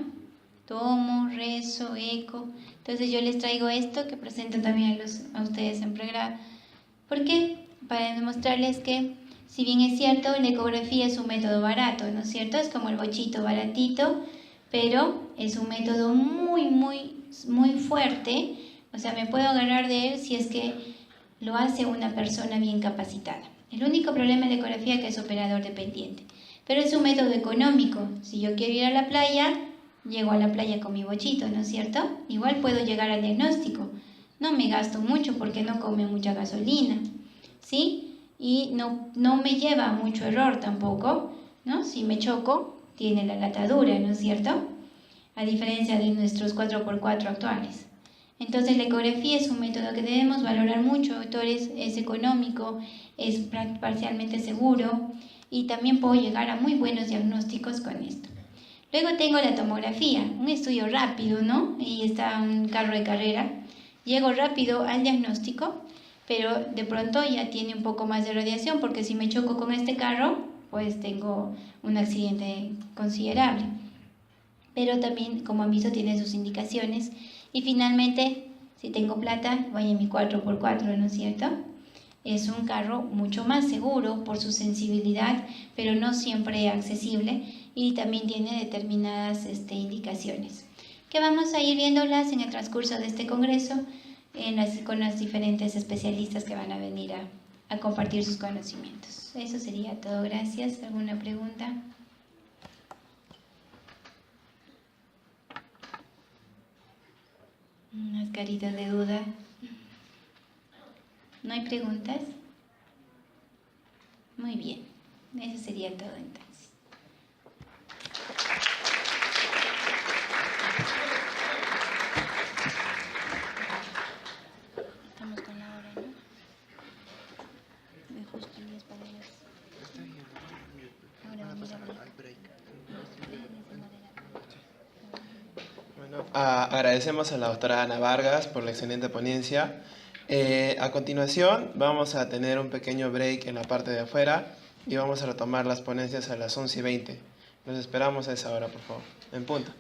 Tomo, rezo, eco. Entonces yo les traigo esto que presento también a ustedes en pregrado. ¿Por qué? Para demostrarles que, si bien es cierto, la ecografía es un método barato, ¿no es cierto? Es como el bochito baratito, pero es un método muy fuerte. O sea, me puedo agarrar de él si es que lo hace una persona bien capacitada. El único problema de la ecografía es que es operador dependiente, pero es un método económico. Si yo quiero ir a la playa, llego a la playa con mi bochito, ¿no es cierto? Igual puedo llegar al diagnóstico. No me gasto mucho porque no come mucha gasolina, ¿sí? Y no me lleva a mucho error tampoco, ¿no? Si me choco, tiene la latadura, ¿no es cierto? A diferencia de nuestros 4x4 actuales. Entonces la ecografía es un método que debemos valorar mucho, doctores, es económico, es parcialmente seguro y también puedo llegar a muy buenos diagnósticos con esto. Luego tengo la tomografía, un estudio rápido, ¿no? Y está un carro de carrera. Llego rápido al diagnóstico, pero de pronto ya tiene un poco más de radiación porque si me choco con este carro, pues tengo un accidente considerable. pero también, como han visto, tiene sus indicaciones. Y finalmente, si tengo plata, voy en mi 4x4, ¿no es cierto? Es un carro mucho más seguro por su sensibilidad, pero no siempre accesible, y también tiene determinadas indicaciones, que vamos a ir viéndolas en el transcurso de este congreso con los diferentes especialistas que van a venir a compartir sus conocimientos. Eso sería todo. Gracias. ¿Alguna pregunta? Unas caritas de duda. ¿No hay preguntas? Muy bien. Eso sería todo entonces. Estamos con la hora, ¿no? Me justo 10 para las... Ahora vamos a break. Bueno, agradecemos a la doctora Ana Vargas por la excelente ponencia. A continuación vamos a tener un pequeño break en la parte de afuera y vamos a retomar las ponencias a las 11:20. Los esperamos a esa hora, por favor, en punto.